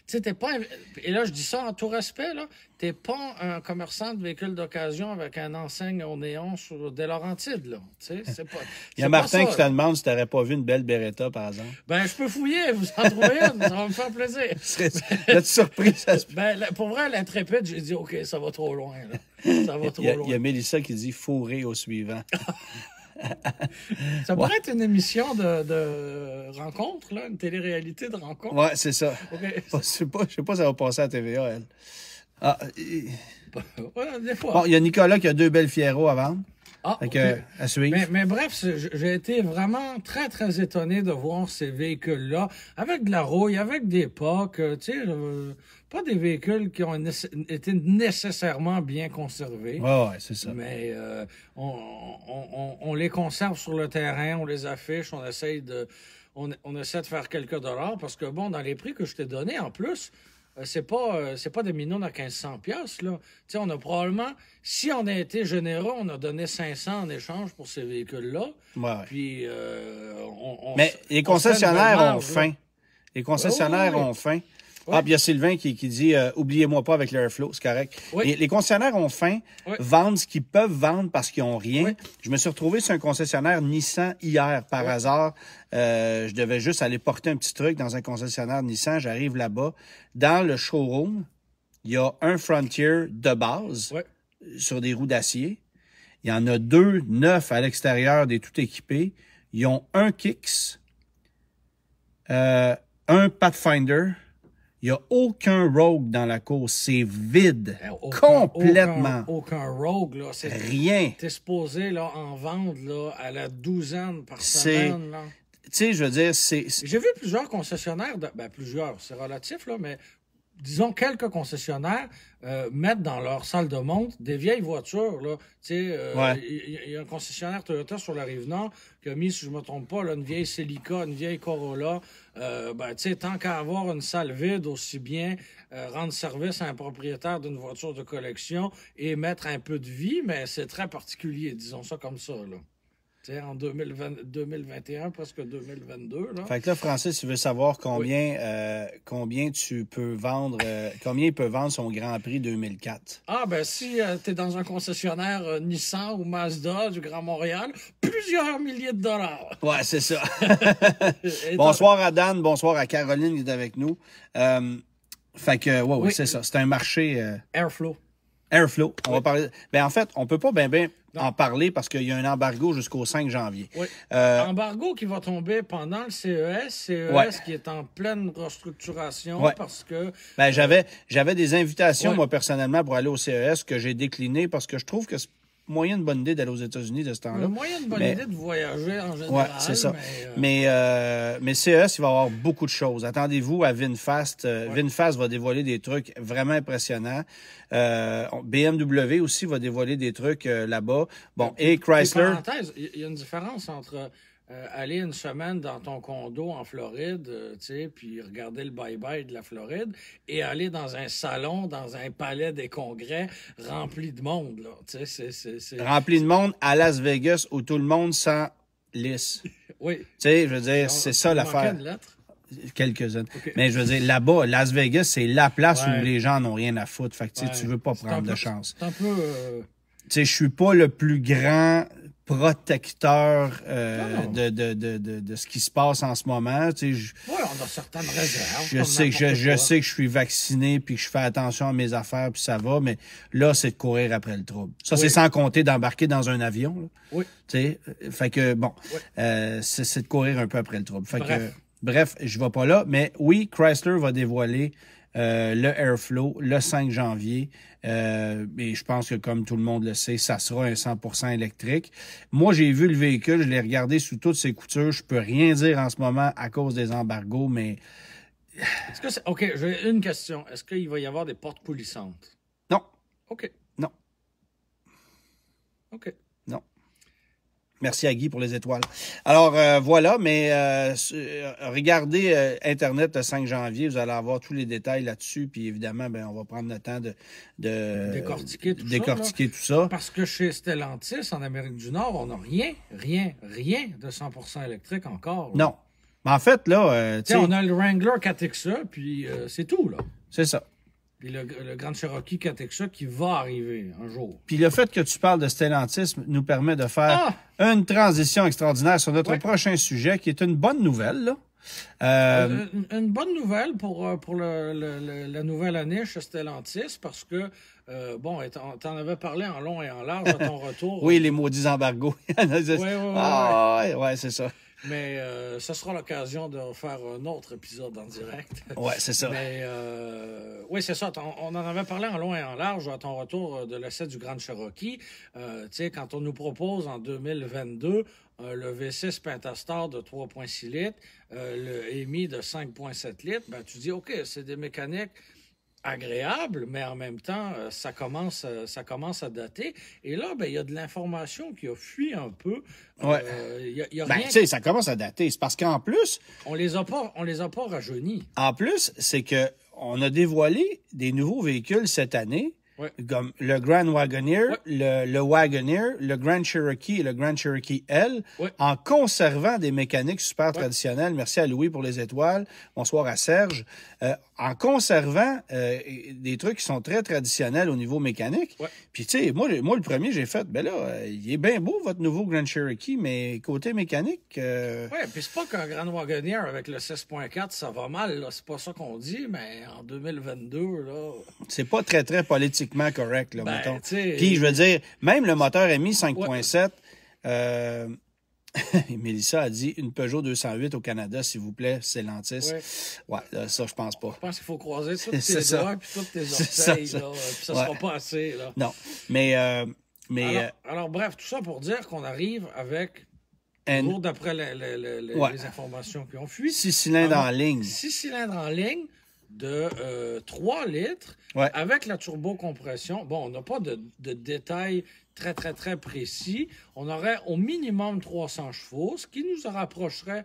Tu sais, t'es pas... Et là, je dis ça en tout respect, là. T'es pas un commerçant de véhicules d'occasion avec un enseigne au néon sur des Laurentides, là. Tu sais, c'est pas... Il y a Martin qui te demande si t'aurais pas vu une belle Beretta, par exemple. Ben, je peux fouiller, vous en trouvez une, ça va me faire plaisir. Là, tu surpris, ça se... Ben, pour vrai, l'Intrépide, j'ai dit, OK, ça va trop loin, là. Ça va trop loin. Il y a Mélissa qui dit fourré au suivant. Ça pourrait être une émission de rencontre, là, une télé-réalité de rencontre. Ouais, c'est ça. Okay. Je sais pas si ça va passer à TVA, elle. Ouais, des fois. Bon, il y a Nicolas qui a 2 belles Fiero à vendre. Okay. À suivre. Mais bref, j'ai été vraiment très, très étonné de voir ces véhicules-là avec de la rouille, avec des POC, tu sais, pas des véhicules qui ont été nécessairement bien conservés. Ouais, c'est ça. Mais on les conserve sur le terrain, on les affiche, on essaie de faire quelques dollars parce que, bon, dans les prix que je t'ai donnés, en plus, c'est pas des minounes à 1500 $, là. Tu sais, on a probablement, si on a été généreux, on a donné 500 en échange pour ces véhicules-là. Ouais. Puis, mais les concessionnaires ont faim. Les concessionnaires ont faim. Ah, puis il y a Sylvain qui dit oubliez-moi pas avec l'Airflow, c'est correct. Oui. Les concessionnaires ont faim, vendent ce qu'ils peuvent vendre parce qu'ils n'ont rien. Oui. Je me suis retrouvé sur un concessionnaire Nissan hier, par hasard. Je devais juste aller porter un petit truc dans un concessionnaire Nissan. J'arrive là-bas. Dans le showroom, il y a un Frontier de base sur des roues d'acier. Il y en a 2 neufs à l'extérieur des tout équipés. Ils ont un Kicks, un Pathfinder. Il n'y a aucun Rogue dans la course. C'est vide. Complètement. Aucun Rogue, là. Rien. T'es supposé, là, en vendre, là, à la douzaine par semaine, là. Tu sais, je veux dire, c'est... J'ai vu plusieurs concessionnaires, plusieurs, c'est relatif, là, mais disons quelques concessionnaires mettent dans leur salle de monte des vieilles voitures, là. Tu sais, il y a un concessionnaire Toyota sur la Rive-Nord qui a mis, si je me trompe pas, là, une vieille Celica, une vieille Corolla. Tu sais, tant qu'à avoir une salle vide, aussi bien rendre service à un propriétaire d'une voiture de collection et mettre un peu de vie, mais c'est très particulier, disons ça comme ça, là. En 2021, presque 2022. Là. Fait que là, Francis, tu veux savoir combien tu peux vendre, combien il peut vendre son Grand Prix 2004. Ah, ben si tu es dans un concessionnaire Nissan ou Mazda du Grand Montréal, plusieurs milliers de dollars. Ouais, c'est ça. Bonsoir à Dan, bonsoir à Caroline qui est avec nous. Fait que, oui, c'est ça. C'est un marché... Airflow. Airflow. On va parler... Ben, en fait, on peut pas bien en parler parce qu'il y a un embargo jusqu'au 5 janvier. Oui. Embargo qui va tomber pendant le CES qui est en pleine restructuration parce que... Ben, j'avais des invitations, moi, personnellement, pour aller au CES que j'ai déclinées parce que je trouve que c'est moyen de bonne idée d'aller aux États-Unis de ce temps-là. Le moyen de bonne idée de voyager en général. Oui, c'est ça. Mais CES, il va y avoir beaucoup de choses. Attendez-vous à VinFast. VinFast va dévoiler des trucs vraiment impressionnants. BMW aussi va dévoiler des trucs là-bas. Bon, et Chrysler... Parenthèse, il y a une différence entre... aller une semaine dans ton condo en Floride, tu sais, puis regarder le bye-bye de la Floride, et aller dans un salon, dans un palais des congrès rempli de monde, là. Tu sais, c'est... Rempli de monde à Las Vegas où tout le monde sent lisse. Oui. Tu sais, je veux dire, c'est ça l'affaire. Une lettre? Quelques-unes. Okay. Mais je veux dire, là-bas, Las Vegas, c'est la place où les gens n'ont rien à foutre. Fait que tu veux pas prendre de chance. C'est un peu... Tu sais, je suis pas le plus grand protecteur de ce qui se passe en ce moment. Tu sais, oui, on a certaines réserves. Je sais que je suis vacciné puis que je fais attention à mes affaires puis ça va, mais là, c'est de courir après le trouble. Ça, c'est sans compter d'embarquer dans un avion. Là. Oui. Tu sais, fait que, bon, c'est de courir un peu après le trouble. Fait bref, je vais pas là, mais oui, Chrysler va dévoiler le Airflow le 5 janvier. Et je pense que, comme tout le monde le sait, ça sera un 100% électrique. Moi, j'ai vu le véhicule, je l'ai regardé sous toutes ses coutures. Je peux rien dire en ce moment à cause des embargos, mais... OK, j'ai une question. Est-ce qu'il va y avoir des portes coulissantes? Non. OK. Non. OK. Non. Merci à Guy pour les étoiles. Alors, voilà, mais regardez Internet le 5 janvier, vous allez avoir tous les détails là-dessus, puis évidemment, ben, on va prendre le temps de décortiquer tout ça. Parce que chez Stellantis, en Amérique du Nord, on n'a rien de 100% électrique encore. Là. Non. Mais en fait, là... on a le Wrangler 4XE, puis c'est tout, là. C'est ça. Puis le Grand Cherokee 4XE qui va arriver un jour. Puis le fait que tu parles de Stellantis nous permet de faire une transition extraordinaire sur notre prochain sujet, qui est une bonne nouvelle, là. Une bonne nouvelle pour la nouvelle année chez Stellantis, parce que, t'en avais parlé en long et en large à ton retour. Oui, les maudits embargos. Oui, c'est ça. Mais ce sera l'occasion de faire un autre épisode en direct. Oui, c'est ça. Mais oui, c'est ça. On en avait parlé en long et en large à ton retour de l'essai du Grand Cherokee. Tu sais, quand on nous propose en 2022 le V6 Pentastar de 3,6 litres, le EMI de 5,7 litres, ben, tu dis, OK, c'est des mécaniques agréable, mais en même temps, ça commence à dater. Et là, ben, il y a de l'information qui a fui un peu. Ouais. Y a ben, rien... tu sais, ça commence à dater. C'est parce qu'en plus... On les a pas rajeunis. En plus, c'est que on a dévoilé des nouveaux véhicules cette année Ouais. comme le Grand Wagoneer, Ouais. le Wagoneer, le Grand Cherokee et le Grand Cherokee L, Ouais. en conservant des mécaniques super Ouais. traditionnelles. Merci à Louis pour les étoiles. Bonsoir à Serge. En conservant des trucs qui sont très traditionnels au niveau mécanique. Ouais. Puis, tu sais, moi, le premier, j'ai fait, ben là, il est bien beau, votre nouveau Grand Cherokee, mais côté mécanique... Oui, puis c'est pas qu'un Grand Wagoneer avec le 6.4, ça va mal, là. C'est pas ça qu'on dit, mais en 2022, là... C'est pas très, très politiquement correct, là, Ben, mettons. t'sais, Puis, je veux dire, même le moteur MI 5.7, Mélissa a dit une Peugeot 208 au Canada, s'il vous plaît, Stellantis. Ouais. Ouais, ça, je pense pas. Je pense qu'il faut croiser tous tes C'est doigts ça. puis tous tes C'est orteils, ça. là. Puis ça Ouais. sera pas assez, là. Non. Mais Alors, bref, tout ça pour dire qu'on arrive avec, toujours d'après les informations qui ont fui, 6 cylindres en ligne. 6 cylindres en ligne de 3 litres Ouais. avec la turbocompression. Bon, on n'a pas de détails très, très, très précis. On aurait au minimum 300 chevaux, ce qui nous rapprocherait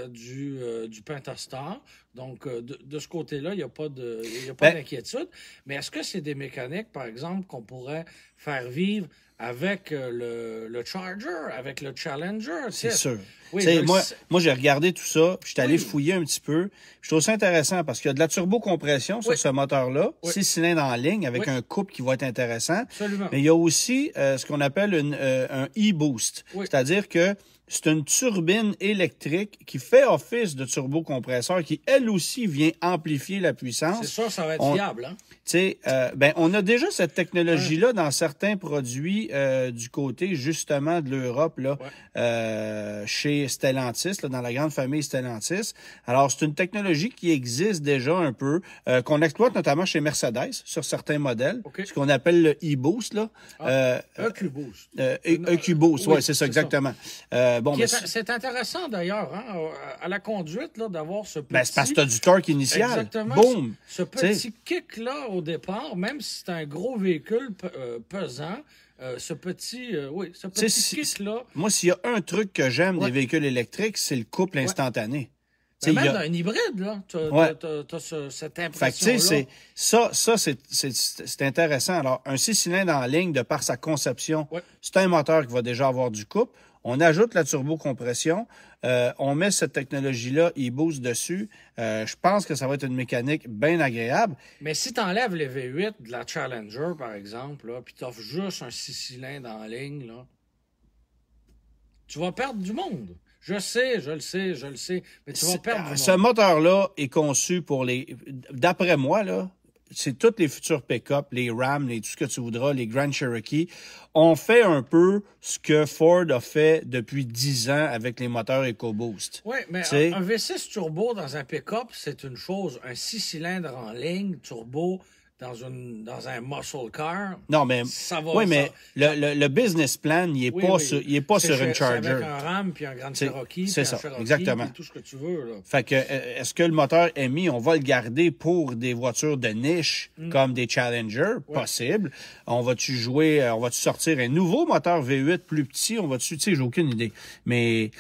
du Pentastar. Donc, de ce côté-là, il n'y a pas d'inquiétude. Mais est-ce que c'est des mécaniques, par exemple, qu'on pourrait faire vivre avec le Charger, avec le Challenger? C'est sûr. Oui, moi, j'ai regardé tout ça, puis je suis allé fouiller un petit peu. Je trouve ça intéressant parce qu'il y a de la turbocompression sur ce moteur-là, 6 cylindres en ligne avec un couple qui va être intéressant. Absolument. Mais il y a aussi ce qu'on appelle un e-boost, c'est-à-dire que c'est une turbine électrique qui fait office de turbocompresseur qui, elle aussi, vient amplifier la puissance. C'est sûr, ça va être fiable, hein? Tu sais, on a déjà cette technologie-là dans certains produits du côté, justement, de l'Europe, là, chez Stellantis, là, dans la grande famille Stellantis. Alors, c'est une technologie qui existe déjà un peu, qu'on exploite notamment chez Mercedes, sur certains modèles, ce qu'on appelle le e-boost, là. EQ-Boost. EQ-Boost, oui, c'est ça, exactement. C'est intéressant, d'ailleurs, hein, à la conduite, là, d'avoir ce petit... c'est parce que tu as du torque initial. Exactement. Boum! Ce petit kick-là, au départ, même si c'est un gros véhicule pesant, ce petit kick-là... Moi, s'il y a un truc que j'aime des véhicules électriques, c'est le couple instantané. Même dans un hybride, là, t'as cette impression-là. Fait que, c'est intéressant. Alors, un 6 cylindres en ligne, de par sa conception, c'est un moteur qui va déjà avoir du couple. On ajoute la turbocompression, on met cette technologie-là, e-boost dessus. Je pense que ça va être une mécanique bien agréable. Mais si tu enlèves les V8 de la Challenger, par exemple, là, puis tu offres juste un 6 cylindres en ligne, là, tu vas perdre du monde. Je le sais, mais tu vas perdre du monde. Ce moteur-là est conçu pour d'après moi, là, c'est tous les futurs pick-up, les Ram, tout ce que tu voudras, les Grand Cherokee, ont fait un peu ce que Ford a fait depuis 10 ans avec les moteurs EcoBoost. Oui, mais un V6 turbo dans un pick-up, c'est une chose. Un 6 cylindres en ligne turbo dans un muscle car, non, mais ça va... Oui, mais le business plan, il est pas sur une Charger. C'est avec un Ram, puis un Grand Cherokee, c'est ça, Cherokee, exactement. puis tout ce que tu veux. Là. Fait que, est-ce que le moteur MI, on va le garder pour des voitures de niche, comme des Challenger? Possible. On va-tu sortir un nouveau moteur V8 plus petit? Tu sais, j'ai aucune idée. Mais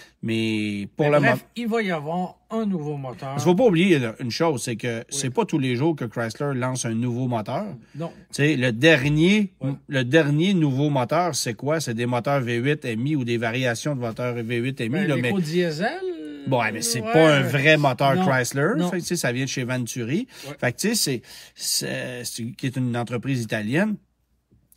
pour le moment... il va y avoir un nouveau moteur. Il ne faut pas oublier une chose, c'est que c'est pas tous les jours que Chrysler lance un nouveau moteur. Non. Tu sais, le dernier nouveau moteur, c'est quoi? C'est des moteurs V8 MI ou des variations de moteurs V8 MI. L'éco-diesel? Bon, mais c'est pas un vrai moteur Chrysler. Non. Fait que, ça vient de chez Venturi. Fait que, tu sais, qui est une entreprise italienne.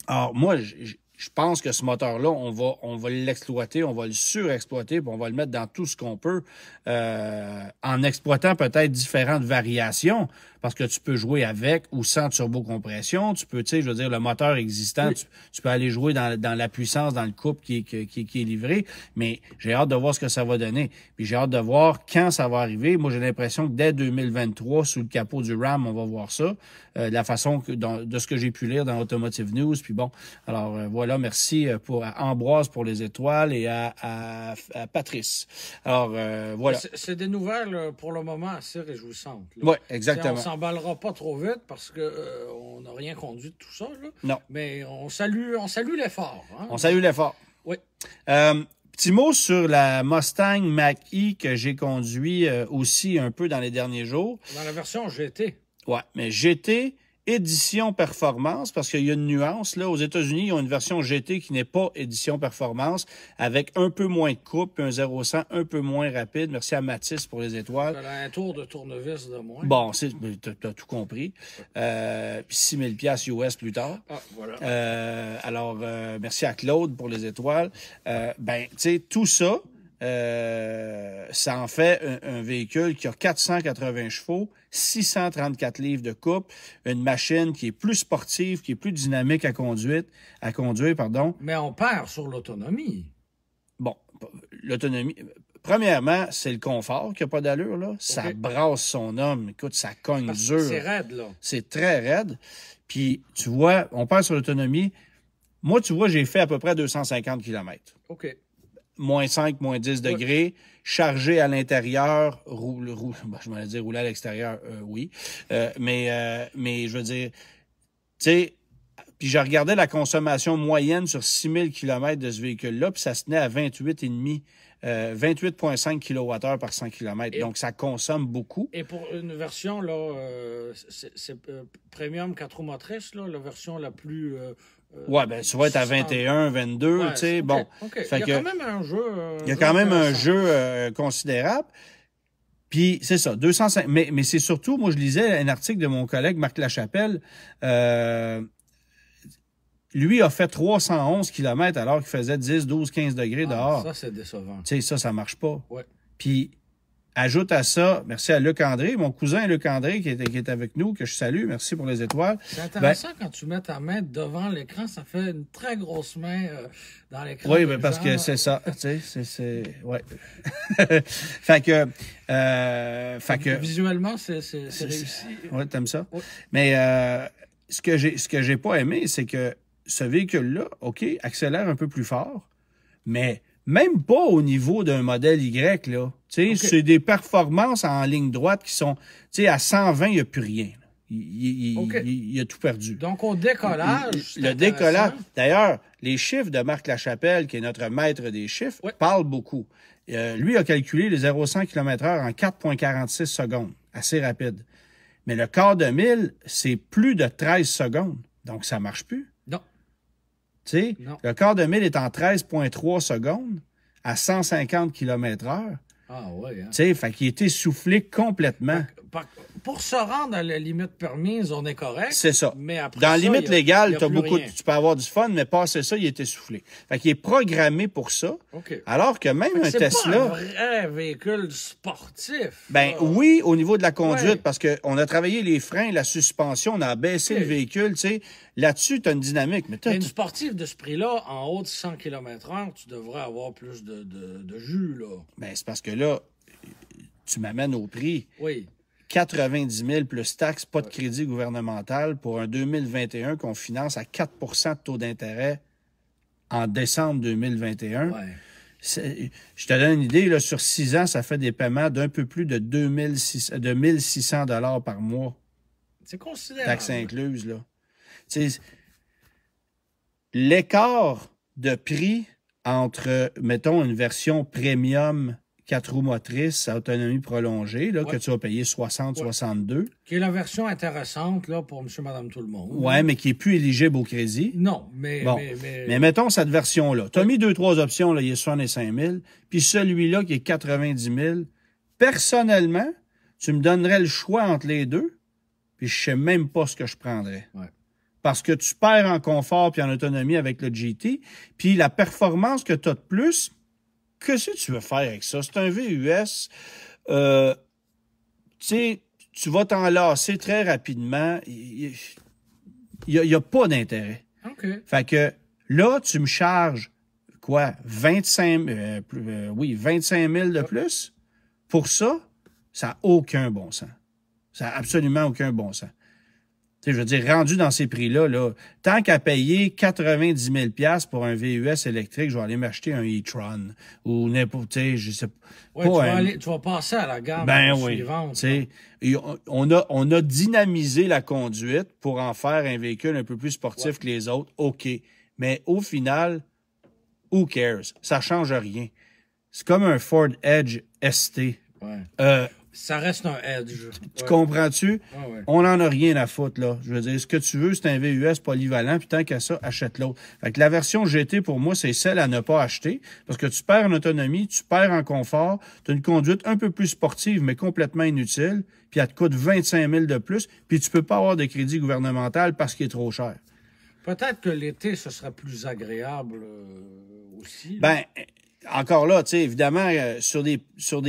Alors, moi, je pense que ce moteur-là, on va l'exploiter, on va le surexploiter, puis on va le mettre dans tout ce qu'on peut, en exploitant peut-être différentes variations, parce que tu peux jouer avec ou sans turbocompression. Tu peux, tu sais, je veux dire, le moteur existant, tu peux aller jouer dans la puissance, dans le couple qui est livré, mais j'ai hâte de voir ce que ça va donner. Puis j'ai hâte de voir quand ça va arriver. Moi, j'ai l'impression que dès 2023, sous le capot du Ram, on va voir ça, de la façon de ce que j'ai pu lire dans Automotive News. Puis bon, alors voilà, merci à Ambroise pour les étoiles et à Patrice. Alors voilà. C'est des nouvelles pour le moment assez réjouissantes. Oui, exactement. On s'emballera pas trop vite parce que on n'a rien conduit de tout ça. Là. Non. Mais on salue l'effort. Hein? On salue l'effort. Oui. Petit mot sur la Mustang Mach-E que j'ai conduit aussi un peu dans les derniers jours. Dans la version GT. Ouais, mais GT édition performance, parce qu'il y a une nuance. Là, aux États-Unis, ils ont une version GT qui n'est pas édition performance, avec un peu moins de coupe, un 0-100 un peu moins rapide. Merci à Mathis pour les étoiles. Ça a un tour de tournevis de moins. Bon, t'as tout compris. Puis 6 000 $ US plus tard. Ah, voilà. Alors, merci à Claude pour les étoiles. Tu sais, tout ça, ça en fait un véhicule qui a 480 chevaux, 634 livres de coupe, une machine qui est plus sportive, qui est plus dynamique à conduire, Mais on perd sur l'autonomie. Bon, l'autonomie... Premièrement, c'est le confort qui n'a pas d'allure, là. Ça brasse son homme. Écoute, ça cogne dur. C'est raide, là. C'est très raide. Puis, tu vois, on perd sur l'autonomie. Moi, tu vois, j'ai fait à peu près 250 km. OK. Moins 5, moins 10 degrés, chargé à l'intérieur, je m'allais dire rouler à l'extérieur, oui. Mais je veux dire, tu sais, puis je regardais la consommation moyenne sur 6000 km de ce véhicule-là, puis ça se tenait à 28,5 28,5 kWh par 100 km. Donc, ça consomme beaucoup. Et pour une version, là, c'est premium 4 roues motrices, là, la version la plus... Ouais, ben, ça va être à 21, 22, tu sais, bon. Il y a quand même un jeu... il y a quand même un jeu considérable. Puis, c'est ça, 205... Mais c'est surtout, moi, je lisais un article de mon collègue Marc Lachapelle, lui a fait 311 km alors qu'il faisait 10, 12, 15 degrés dehors. Ça, c'est décevant. Tu sais, ça marche pas. Ouais. Puis, ajoute à ça, merci à Luc André, mon cousin Luc André qui est avec nous, que je salue, merci pour les étoiles. C'est intéressant quand tu mets ta main devant l'écran, ça fait une très grosse main dans l'écran. Oui, ben parce que c'est ça, tu sais, c'est ouais. fait que visuellement, c'est réussi. Ouais, t'aimes ça? Ouais. Mais ce que j'ai pas aimé, c'est que ce véhicule-là, OK, accélère un peu plus fort, mais même pas au niveau d'un modèle Y, là. Tu sais, c'est des performances en ligne droite qui sont, tu sais, à 120, il n'y a plus rien. Il a tout perdu. Donc, au décollage, le décollage. D'ailleurs, les chiffres de Marc Lachapelle, qui est notre maître des chiffres, parlent beaucoup. Lui a calculé les 0-100 km/h en 4,46 secondes. Assez rapide. Mais le quart de mille, c'est plus de 13 secondes. Donc, ça marche plus. Non. Tu sais, le quart de mille est en 13,3 secondes à 150 km/h. Ah oui, hein? Tu sais, fait qu'il était soufflé complètement. Pour se rendre à la limite permise, on est correct. C'est ça. Mais après dans la ça, limite légale, rien. Tu peux avoir du fun, mais passer ça, il est essoufflé. Fait qu'il est programmé pour ça. Okay. Alors que même un Tesla... C'est pas un vrai véhicule sportif. Ben oui, au niveau de la conduite, parce qu'on a travaillé les freins, la suspension, on a baissé le véhicule, tu sais. Là-dessus, tu as une dynamique. Mais une sportive de ce prix-là, en haut de 100 km/h, tu devrais avoir plus de jus, là. Ben c'est parce que là, tu m'amènes au prix. Oui. 90 000 plus taxes, pas de crédit gouvernemental pour un 2021 qu'on finance à 4 de taux d'intérêt en décembre 2021. Ouais. Je te donne une idée, là, sur 6 ans, ça fait des paiements d'un peu plus de 1 600 $ par mois. C'est considérable. Taxes incluses, là. L'écart de prix entre, mettons, une version premium 4 roues motrices à autonomie prolongée, là, que tu vas payer 60-62. Qui est la version intéressante là, pour monsieur, madame, tout le monde. Oui, mais qui est plus éligible au crédit. Non, mais... Bon. Mais mettons cette version-là. Tu as mis 2-3 options, là, il est 65 000. Puis celui-là qui est 90 000. Personnellement, tu me donnerais le choix entre les deux, puis je sais même pas ce que je prendrais. Ouais. Parce que tu perds en confort puis en autonomie avec le GT. Puis la performance que tu as de plus... Qu'est-ce que tu veux faire avec ça? C'est un VUS. Tu sais, tu vas t'en lasser très rapidement. Il n'y a pas d'intérêt. OK. Fait que là, tu me charges, quoi, 25 000 de plus? Pour ça, ça n'a aucun bon sens. Ça n'a absolument aucun bon sens. Je veux dire, rendu dans ces prix-là, là, tant qu'à payer 90 000 $ pour un VUS électrique, je vais aller m'acheter un e-tron ou n'importe, je sais pas. Ouais, tu vas passer à la gamme suivante. On a dynamisé la conduite pour en faire un véhicule un peu plus sportif que les autres. OK. Mais au final, who cares? Ça change rien. C'est comme un Ford Edge ST. Ouais. Ça reste un edge. Tu comprends-tu? Ah ouais. On n'en a rien à foutre, là. Je veux dire, ce que tu veux, c'est un VUS polyvalent, puis tant qu'à ça, achète l'autre. Fait que la version GT, pour moi, c'est celle à ne pas acheter, parce que tu perds en autonomie, tu perds en confort, tu as une conduite un peu plus sportive, mais complètement inutile, puis elle te coûte 25 000 de plus, puis tu peux pas avoir de crédit gouvernemental parce qu'il est trop cher. Peut-être que l'été, ce sera plus agréable aussi. Ben, encore là, tu sais, évidemment, sur des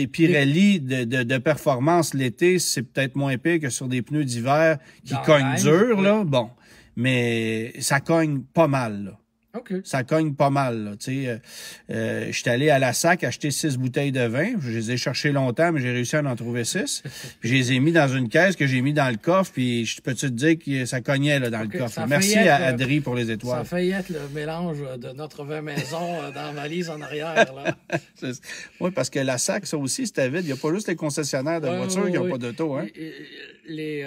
Pirelli de performance l'été, c'est peut-être moins pire que sur des pneus d'hiver qui cognent dur, là. Bon. Mais ça cogne pas mal, là. OK. Ça cogne pas mal, là. Tu sais, je suis allé à la SAC acheter 6 bouteilles de vin. Je les ai cherchées longtemps, mais j'ai réussi à en trouver 6. Puis je les ai mis dans une caisse que j'ai mis dans le coffre. Puis je peux te dire que ça cognait là, dans le coffre. Merci à Adri pour les étoiles. Ça fait être le mélange de notre vin maison dans la valise en arrière. Là. Oui, parce que la SAC, ça aussi, c'était vide. Il n'y a pas juste les concessionnaires de voitures qui n'ont pas d'auto. Hein? Ils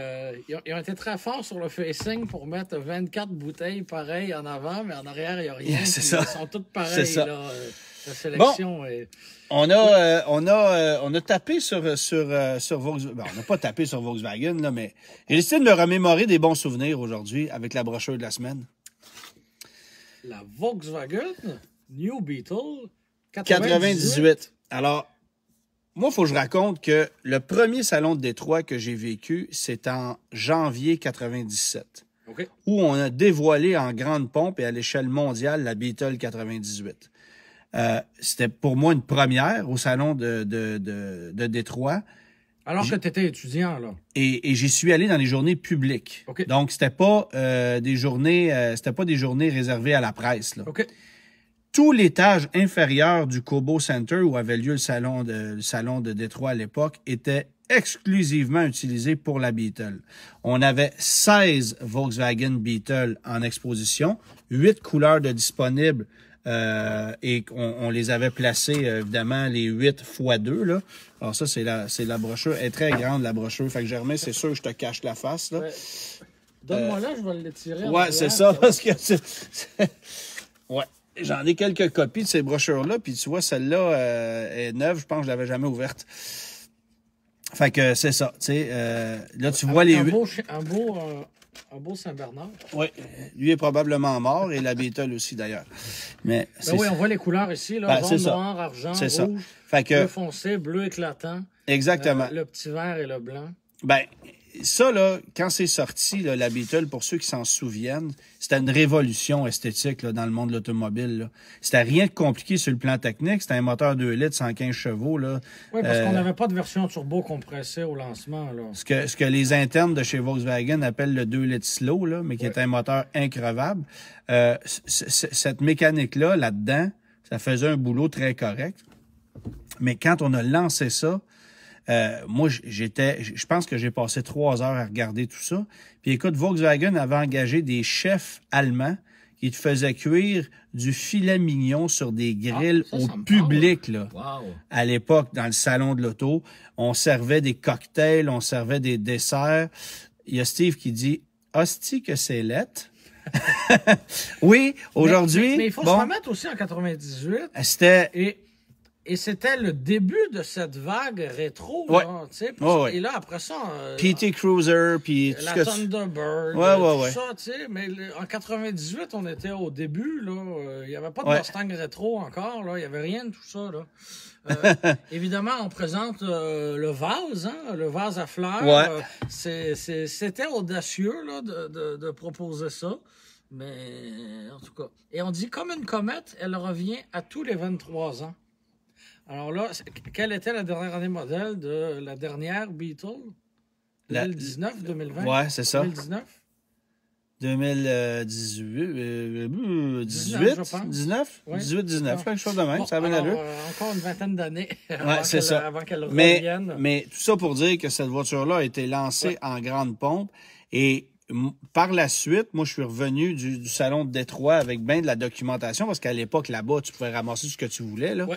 ont été très forts sur le facing pour mettre 24 bouteilles pareilles en avant, mais en arrière, il n'y a rien. Yeah, c'est ça. Ils sont toutes pareilles. Là, la sélection bon, est... on a tapé sur Volkswagen. Ben, on n'a pas tapé sur Volkswagen, là, mais j'ai décidé de me remémorer des bons souvenirs aujourd'hui avec la brochure de la semaine. La Volkswagen New Beetle 98. Alors, moi, il faut que je raconte que le premier salon de Détroit que j'ai vécu, c'est en janvier 97. Okay. Où on a dévoilé en grande pompe et à l'échelle mondiale la Beetle 98. C'était pour moi une première au salon de Détroit. Alors que tu étais étudiant, là. Et j'y suis allé dans les journées publiques. Okay. Donc, c'était pas des journées réservées à la presse, là. Okay. Tout l'étage inférieur du Cobo Center où avait lieu le salon de Détroit à l'époque était exclusivement utilisé pour la Beetle. On avait 16 Volkswagen Beetle en exposition, 8 couleurs de disponibles et on les avait placés, évidemment, les 8 x 2. Là. Alors ça, c'est la brochure. Elle est très grande, la brochure. Fait que Germain, c'est sûr que je te cache la face. Là. Ouais. Donne-moi là, je vais l'étirer. Ouais, c'est ça, parce que... Ouais. J'en ai quelques copies de ces brochures-là, puis tu vois, celle-là est neuve, je pense que je l'avais jamais ouverte. Fait que c'est ça, tu sais. Là, tu vois les... Un beau Saint-Bernard. Oui, lui est probablement mort, et la Beetle aussi, d'ailleurs. Mais oui, on voit les couleurs ici, là, jaune, noir, argent, rouge, ça. Fait que... bleu foncé, bleu éclatant. Exactement. Le petit vert et le blanc. Ben, ça, là, quand c'est sorti, là, la Beetle, pour ceux qui s'en souviennent, c'était une révolution esthétique là, dans le monde de l'automobile. C'était rien de compliqué sur le plan technique. C'était un moteur 2 litres, 115 chevaux. Là. Oui, parce qu'on n'avait pas de version turbo compressée au lancement. Là. Ce que les internes de chez Volkswagen appellent le 2 litres slow, là, mais qui est un moteur increvable. Cette mécanique-là, là-dedans, ça faisait un boulot très correct. Mais quand on a lancé ça, moi, je pense que j'ai passé 3 heures à regarder tout ça. Puis écoute, Volkswagen avait engagé des chefs allemands qui te faisaient cuire du filet mignon sur des grilles au public, là. Wow. À l'époque, dans le salon de l'auto. On servait des cocktails, on servait des desserts. Il y a Steve qui dit « Hostie que c'est lettre ». Oui, aujourd'hui... Mais il faut se remettre aussi en 98. C'était... Et c'était le début de cette vague rétro. Ouais. Là, ouais. Et là, après ça... PT Cruiser, puis... La Thunderbird, tout ça, tu sais. Mais en 98, on était au début, là. Il n'y avait pas de Mustang rétro encore, là. Il n'y avait rien de tout ça, là. Évidemment, on présente le vase, hein, le vase à fleurs. Ouais. C'était audacieux, là, de proposer ça. Mais, en tout cas... Et on dit, comme une comète, elle revient à tous les 23 ans. Alors là, quelle était la dernière année modèle de la dernière Beetle? 2019, 2020? Ouais, c'est ça. 2019? 2018, 19? Ouais. 18, 19, quelque chose de même, ça avait l'allure. Encore une vingtaine d'années avant qu'elle revienne. Mais tout ça pour dire que cette voiture-là a été lancée en grande pompe et par la suite, moi, je suis revenu du salon de Détroit avec bien de la documentation parce qu'à l'époque, là-bas, tu pouvais ramasser ce que tu voulais. Là. Ouais.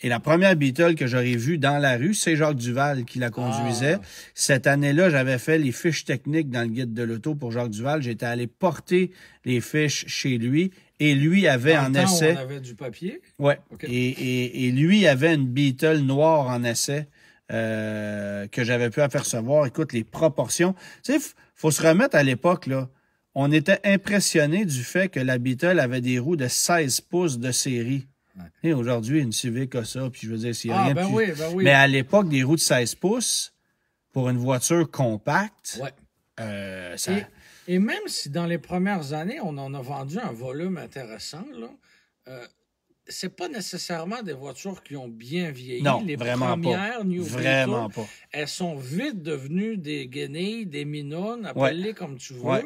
Et la première Beetle que j'aurais vue dans la rue, c'est Jacques Duval qui la conduisait. Cette année-là, j'avais fait les fiches techniques dans le guide de l'auto pour Jacques Duval. J'étais allé porter les fiches chez lui et lui avait en essai... On avait du papier? Ouais. Okay. Et lui avait une Beetle noire en essai que j'avais pu apercevoir. Écoute, les proportions. Tu sais, faut se remettre à l'époque, là. On était impressionné du fait que la Beetle avait des roues de 16 pouces de série. Et aujourd'hui, une Civic a ça, puis je veux dire, s'il n'y a rien ben plus... oui, ben oui. Mais à l'époque, des roues de 16 pouces, pour une voiture compacte, ça... Et même si dans les premières années, on en a vendu un volume intéressant, là, c'est pas nécessairement des voitures qui ont bien vieilli. Non, les vraiment premières pas. New Vraiment Beetle, pas. elles sont vite devenues des guenilles, des minounes, appelle-les comme tu veux. Ouais.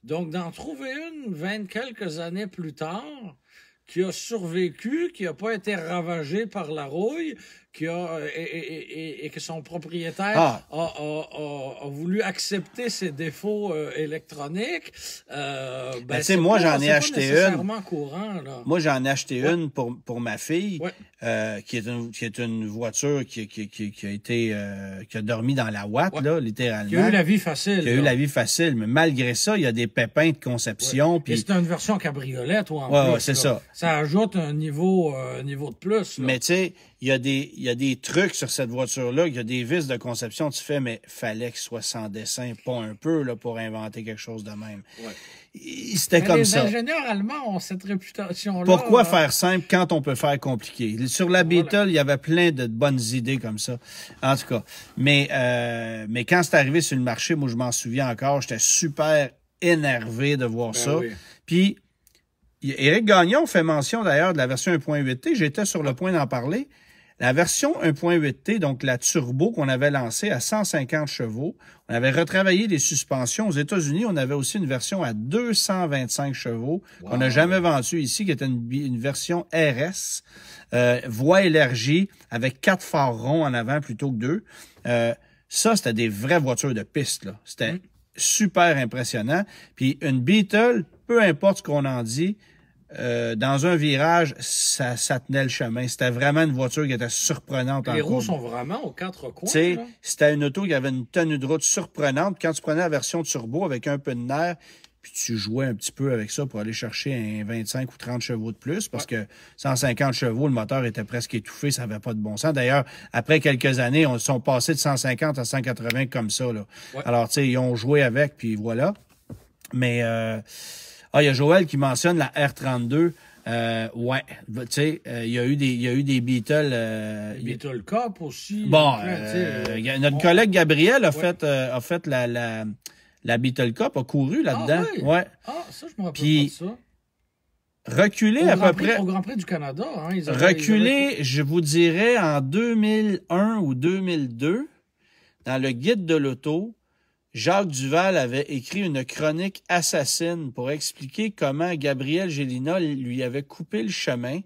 Donc, d'en trouver une 20 quelques années plus tard qui a survécu, qui n'a pas été ravagée par la rouille, et que son propriétaire a voulu accepter ses défauts électroniques. Moi, j'en ai acheté nécessairement courant, là. Moi, j'en ai acheté une pour ma fille, qui est une voiture qui a dormi dans la ouate, là, littéralement. Qui a eu la vie facile. Qui a eu la vie facile, mais malgré ça, il y a des pépins de conception. Puis... Et c'est une version cabriolet, toi, en plus. Ouais, c'est ça. Ça ajoute un niveau de plus, là. Mais tu sais, il y a des trucs sur cette voiture-là, il y a des vices de conception, tu fais, mais fallait que ce soit sans dessin, pas un peu, là, pour inventer quelque chose de même. C'était comme ça. Les ingénieurs allemands ont cette réputation-là. Pourquoi faire simple quand on peut faire compliqué? Sur la Beetle, il y avait plein de bonnes idées comme ça. En tout cas. Mais quand c'est arrivé sur le marché, moi, je m'en souviens encore, j'étais super énervé de voir ça. Oui. Puis, Éric Gagnon fait mention d'ailleurs de la version 1.8T. J'étais sur le point d'en parler. La version 1.8T, donc la turbo qu'on avait lancée à 150 chevaux, on avait retravaillé les suspensions. Aux États-Unis, on avait aussi une version à 225 chevaux qu'on n'a jamais vendue ici, qui était une version RS, voie élargie, avec 4 phares ronds en avant plutôt que 2. Ça, c'était des vraies voitures de piste, là. C'était super impressionnant. Puis une Beetle, peu importe ce qu'on en dit, dans un virage, ça tenait le chemin. C'était vraiment une voiture qui était surprenante. Les roues sont vraiment aux 4 coins. Tu sais, c'était une auto qui avait une tenue de route surprenante. Quand tu prenais la version turbo avec un peu de nerf, puis tu jouais un petit peu avec ça pour aller chercher un 25 ou 30 chevaux de plus, parce que 150 chevaux, le moteur était presque étouffé, ça n'avait pas de bon sens. D'ailleurs, après quelques années, on sont passés de 150 à 180 comme ça, là. Alors, tu sais, ils ont joué avec, puis voilà. Mais... il y a Joël qui mentionne la R32. Tu sais, il y a eu des Beetle. Beetle Cup aussi. Bon, notre collègue Gabriel a fait la Beetle Cup, a couru là-dedans. Ça, je me rappelle pas de ça. Reculé à peu près. Au Grand Prix du Canada. Hein, reculé, je vous dirais, en 2001 ou 2002, dans le guide de l'auto, Jacques Duval avait écrit une chronique assassine pour expliquer comment Gabriel Gélina lui avait coupé le chemin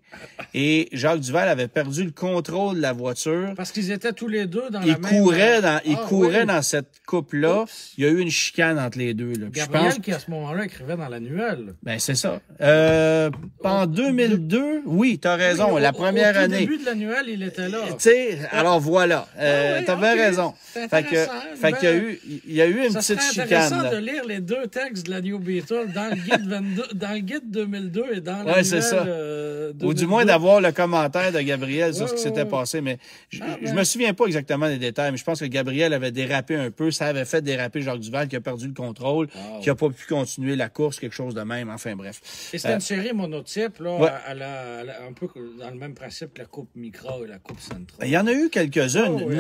et Jacques Duval avait perdu le contrôle de la voiture. Parce qu'ils étaient tous les deux dans la même... Ils couraient dans cette coupe-là. Il y a eu une chicane entre les deux. Là. Gabriel, qui à ce moment-là écrivait dans l'annuel. Ben, c'est ça. En 2002, oui, t'as raison, la première année. Au début de l'annuel, il était là. Tu sais, alors voilà. T'as bien raison. Fait que il y a eu une petite chicane. C'est intéressant de lire les deux textes de la New Beetle dans le guide 2002 et dans l'annuel. C'est ça. Ou du moins d'avoir le commentaire de Gabriel sur ce qui s'était passé. Mais je me souviens pas exactement des détails, mais je pense que Gabriel avait dérapé un peu. Ça avait fait déraper Jacques Duval qui a perdu le contrôle, qui a pas pu continuer la course, quelque chose de même. Enfin, bref. Et c'était une série monotype, là, un peu dans le même principe que la Coupe Micra et la Coupe Sentra. Il y en a eu quelques-unes.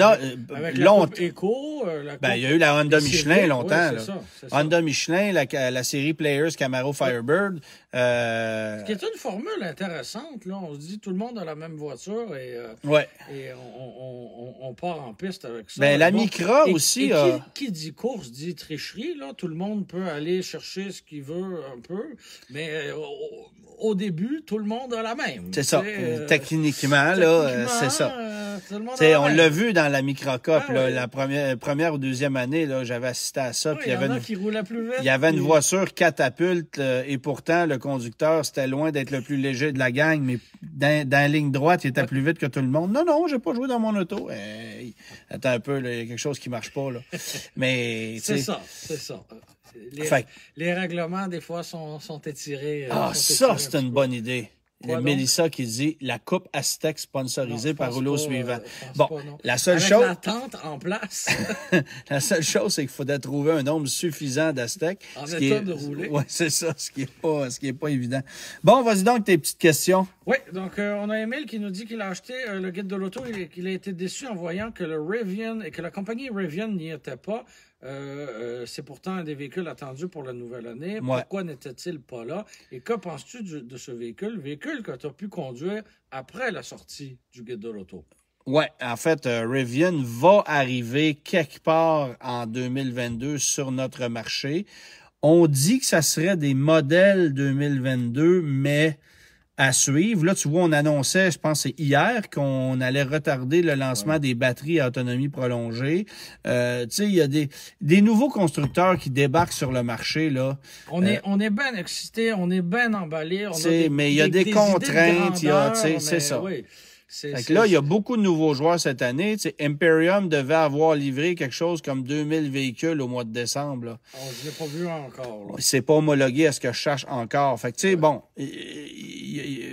Avec la Coupe Eco, il y a eu la Honda Michelin longtemps. C'est ça. Honda Michelin, la série Players Camaro Firebird. Ce qui est une formule intéressante, là. On se dit tout le monde a la même voiture et on part en piste avec ça. Ben, la Micra aussi. Qui dit course dit tricherie, là. Tout le monde peut aller chercher ce qu'il veut un peu, mais au début, tout le monde a la même. C'est ça. Techniquement, là, c'est ça. On l'a vu dans la Micra Cup, la première ou deuxième année, là, j'avais assisté à ça. Il y en a qui roulaient plus vite. Il y avait une voiture catapulte et pourtant, le conducteur, c'était loin d'être le plus léger de la gang, mais dans la ligne droite, il était plus vite que tout le monde. Non, j'ai pas joué dans mon auto. Attends un peu, il y a quelque chose qui marche pas, là. Mais, c'est ça. Les règlements, des fois, sont étirés. Ça, c'est une bonne idée. Il y a Mélissa qui dit la coupe Aztec sponsorisée par Rouleau Suivant. Bon, pas, la seule avec chose. La tente en place. La seule chose, c'est qu'il faudrait trouver un nombre suffisant d'Aztec. En état de rouler. Oui, c'est ça, ce qui est pas évident. Bon, vas-y donc tes petites questions. Oui, donc on a Emile qui nous dit qu'il a acheté le guide de l'auto et qu'il a été déçu en voyant que le Rivian et que la compagnie Rivian n'y était pas. C'est pourtant un des véhicules attendus pour la nouvelle année. Ouais. Pourquoi n'était-il pas là? Et que penses-tu de ce véhicule? Véhicule que tu as pu conduire après la sortie du guide de l'auto. Oui, en fait, Rivian va arriver quelque part en 2022 sur notre marché. On dit que ça serait des modèles 2022, mais à suivre. Là, tu vois, on annonçait, je pense que c'est hier, qu'on allait retarder le lancement des batteries à autonomie prolongée. Tu sais, il y a des nouveaux constructeurs qui débarquent sur le marché, là. On est bien excités, on est bien emballés. Mais il y a des contraintes, c'est ça. Oui. Fait que là, il y a beaucoup de nouveaux joueurs cette année. T'sais, Imperium devait avoir livré quelque chose comme 2000 véhicules au mois de décembre. Là. Je ne l'ai pas vu encore. Là. C'est pas homologué à ce que je cherche encore. Fait que, tu sais, bon,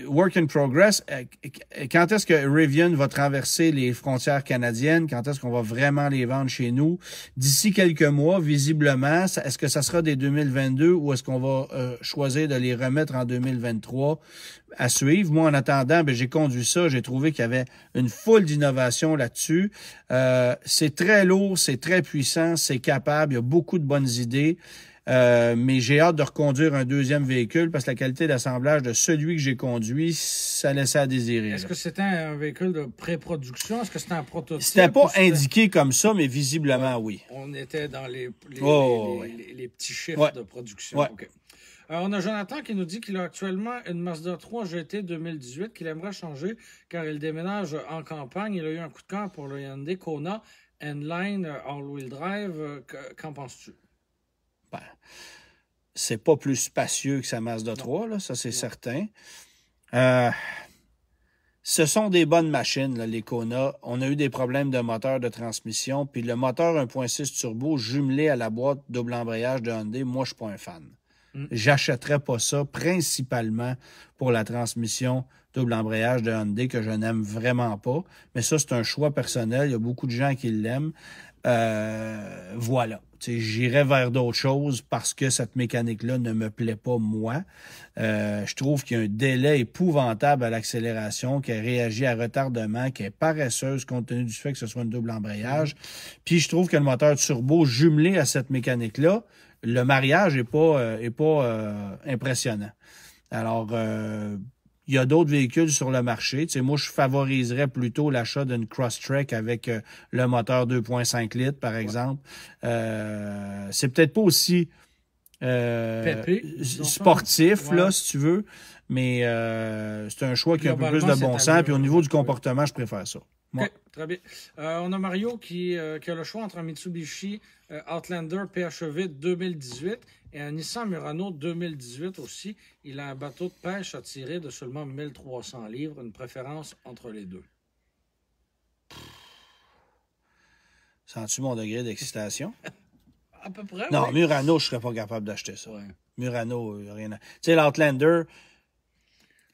work in progress. Quand est-ce que Rivian va traverser les frontières canadiennes? Quand est-ce qu'on va vraiment les vendre chez nous? D'ici quelques mois, visiblement, est-ce que ça sera des 2022 ou est-ce qu'on va choisir de les remettre en 2023? À suivre. Moi, en attendant, j'ai conduit ça. J'ai trouvé qu'il y avait une foule d'innovations là-dessus. C'est très lourd, c'est très puissant, c'est capable. Il y a beaucoup de bonnes idées. Mais j'ai hâte de reconduire un deuxième véhicule parce que la qualité d'assemblage de celui que j'ai conduit, ça laissait à désirer. Est-ce que c'était un véhicule de pré-production? Est-ce que c'était un prototype? C'était pas indiqué comme ça, mais visiblement, oui. On était dans les petits chiffres de production. Ouais. Okay. On a Jonathan qui nous dit qu'il a actuellement une Mazda 3 GT 2018 qu'il aimerait changer car il déménage en campagne. Il a eu un coup de cœur pour le Hyundai Kona N-Line All-Wheel Drive. Qu'en penses-tu? Ben, c'est pas plus spacieux que sa Mazda 3, là, ça c'est certain. Ce sont des bonnes machines, là, les Kona. On a eu des problèmes de moteur de transmission, puis le moteur 1.6 turbo jumelé à la boîte double embrayage de Hyundai, moi je suis pas un fan. J'achèterais pas ça, principalement pour la transmission double embrayage de Hyundai que je n'aime vraiment pas. Mais ça, c'est un choix personnel. Il y a beaucoup de gens qui l'aiment. Voilà. J'irais vers d'autres choses parce que cette mécanique-là ne me plaît pas, moi. Je trouve qu'il y a un délai épouvantable à l'accélération, qu'elle réagit à retardement, qu'elle est paresseuse compte tenu du fait que ce soit une double embrayage. Puis je trouve que le moteur turbo jumelé à cette mécanique-là, le mariage est pas impressionnant. Alors, il y a d'autres véhicules sur le marché. Tu sais, moi, je favoriserais plutôt l'achat d'une Crosstrek avec le moteur 2.5 litres, par exemple. C'est peut-être pas aussi sportif, là, si tu veux, mais c'est un choix qui a un peu plus de bon sens. Puis au niveau du comportement, je préfère ça. OK, très bien. On a Mario qui a le choix entre un Mitsubishi Outlander PHEV 2018 et un Nissan Murano 2018 aussi. Il a un bateau de pêche à tirer de seulement 1300 livres. Une préférence entre les deux. Sens-tu mon degré d'excitation? À peu près, non, oui. Murano, je serais pas capable d'acheter ça. Ouais. Murano, rien à... Tu sais, l'Outlander...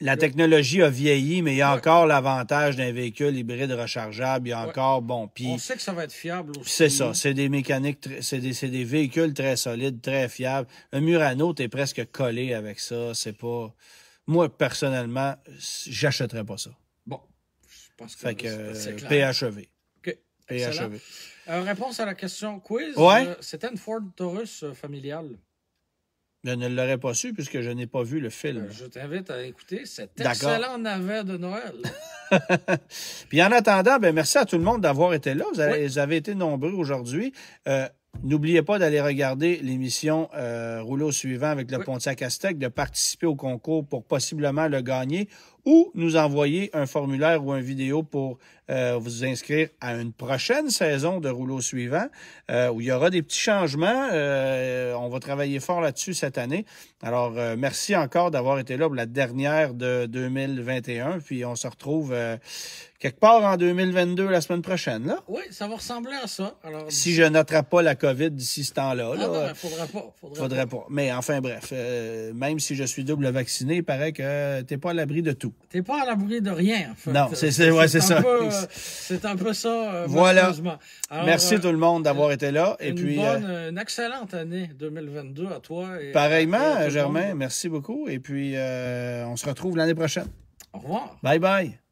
La technologie a vieilli, mais il y a encore l'avantage d'un véhicule hybride rechargeable. Il y a encore, puis on sait que ça va être fiable aussi. C'est ça. C'est des mécaniques, c'est des véhicules très solides, très fiables. Un Murano, t'es presque collé avec ça. C'est pas... Moi, personnellement, j'achèterais pas ça. Bon. Je pense que fait que c'est clair. PHEV. OK. PHEV. Réponse à la question quiz. Ouais. C'était une Ford Taurus familiale. Je ne l'aurais pas su puisque je n'ai pas vu le film. Je t'invite à écouter cet excellent navet de Noël. Puis en attendant, merci à tout le monde d'avoir été là. Vous avez été nombreux aujourd'hui. N'oubliez pas d'aller regarder l'émission Rouleau suivant avec le Pontiac Aztec, de participer au concours pour possiblement le gagner ou nous envoyer un formulaire ou une vidéo pour vous inscrire à une prochaine saison de Rouleau suivant où il y aura des petits changements. On va travailler fort là-dessus cette année. Alors, merci encore d'avoir été là pour la dernière de 2021. Puis on se retrouve quelque part en 2022 la semaine prochaine. Là. Oui, ça va ressembler à ça. Alors, si je n'attrape pas la COVID d'ici ce temps-là. Ah là, non, il faudrait pas. Mais enfin, bref, même si je suis double vacciné, il paraît que t'es pas à l'abri de tout. T'es pas à l'abri de rien, en fait. Non, c'est ça. C'est un peu ça, voilà. Alors, merci tout le monde d'avoir été là. Et puis, une excellente année 2022 à toi. Et pareillement, Germain, merci beaucoup. Et puis, on se retrouve l'année prochaine. Au revoir. Bye bye.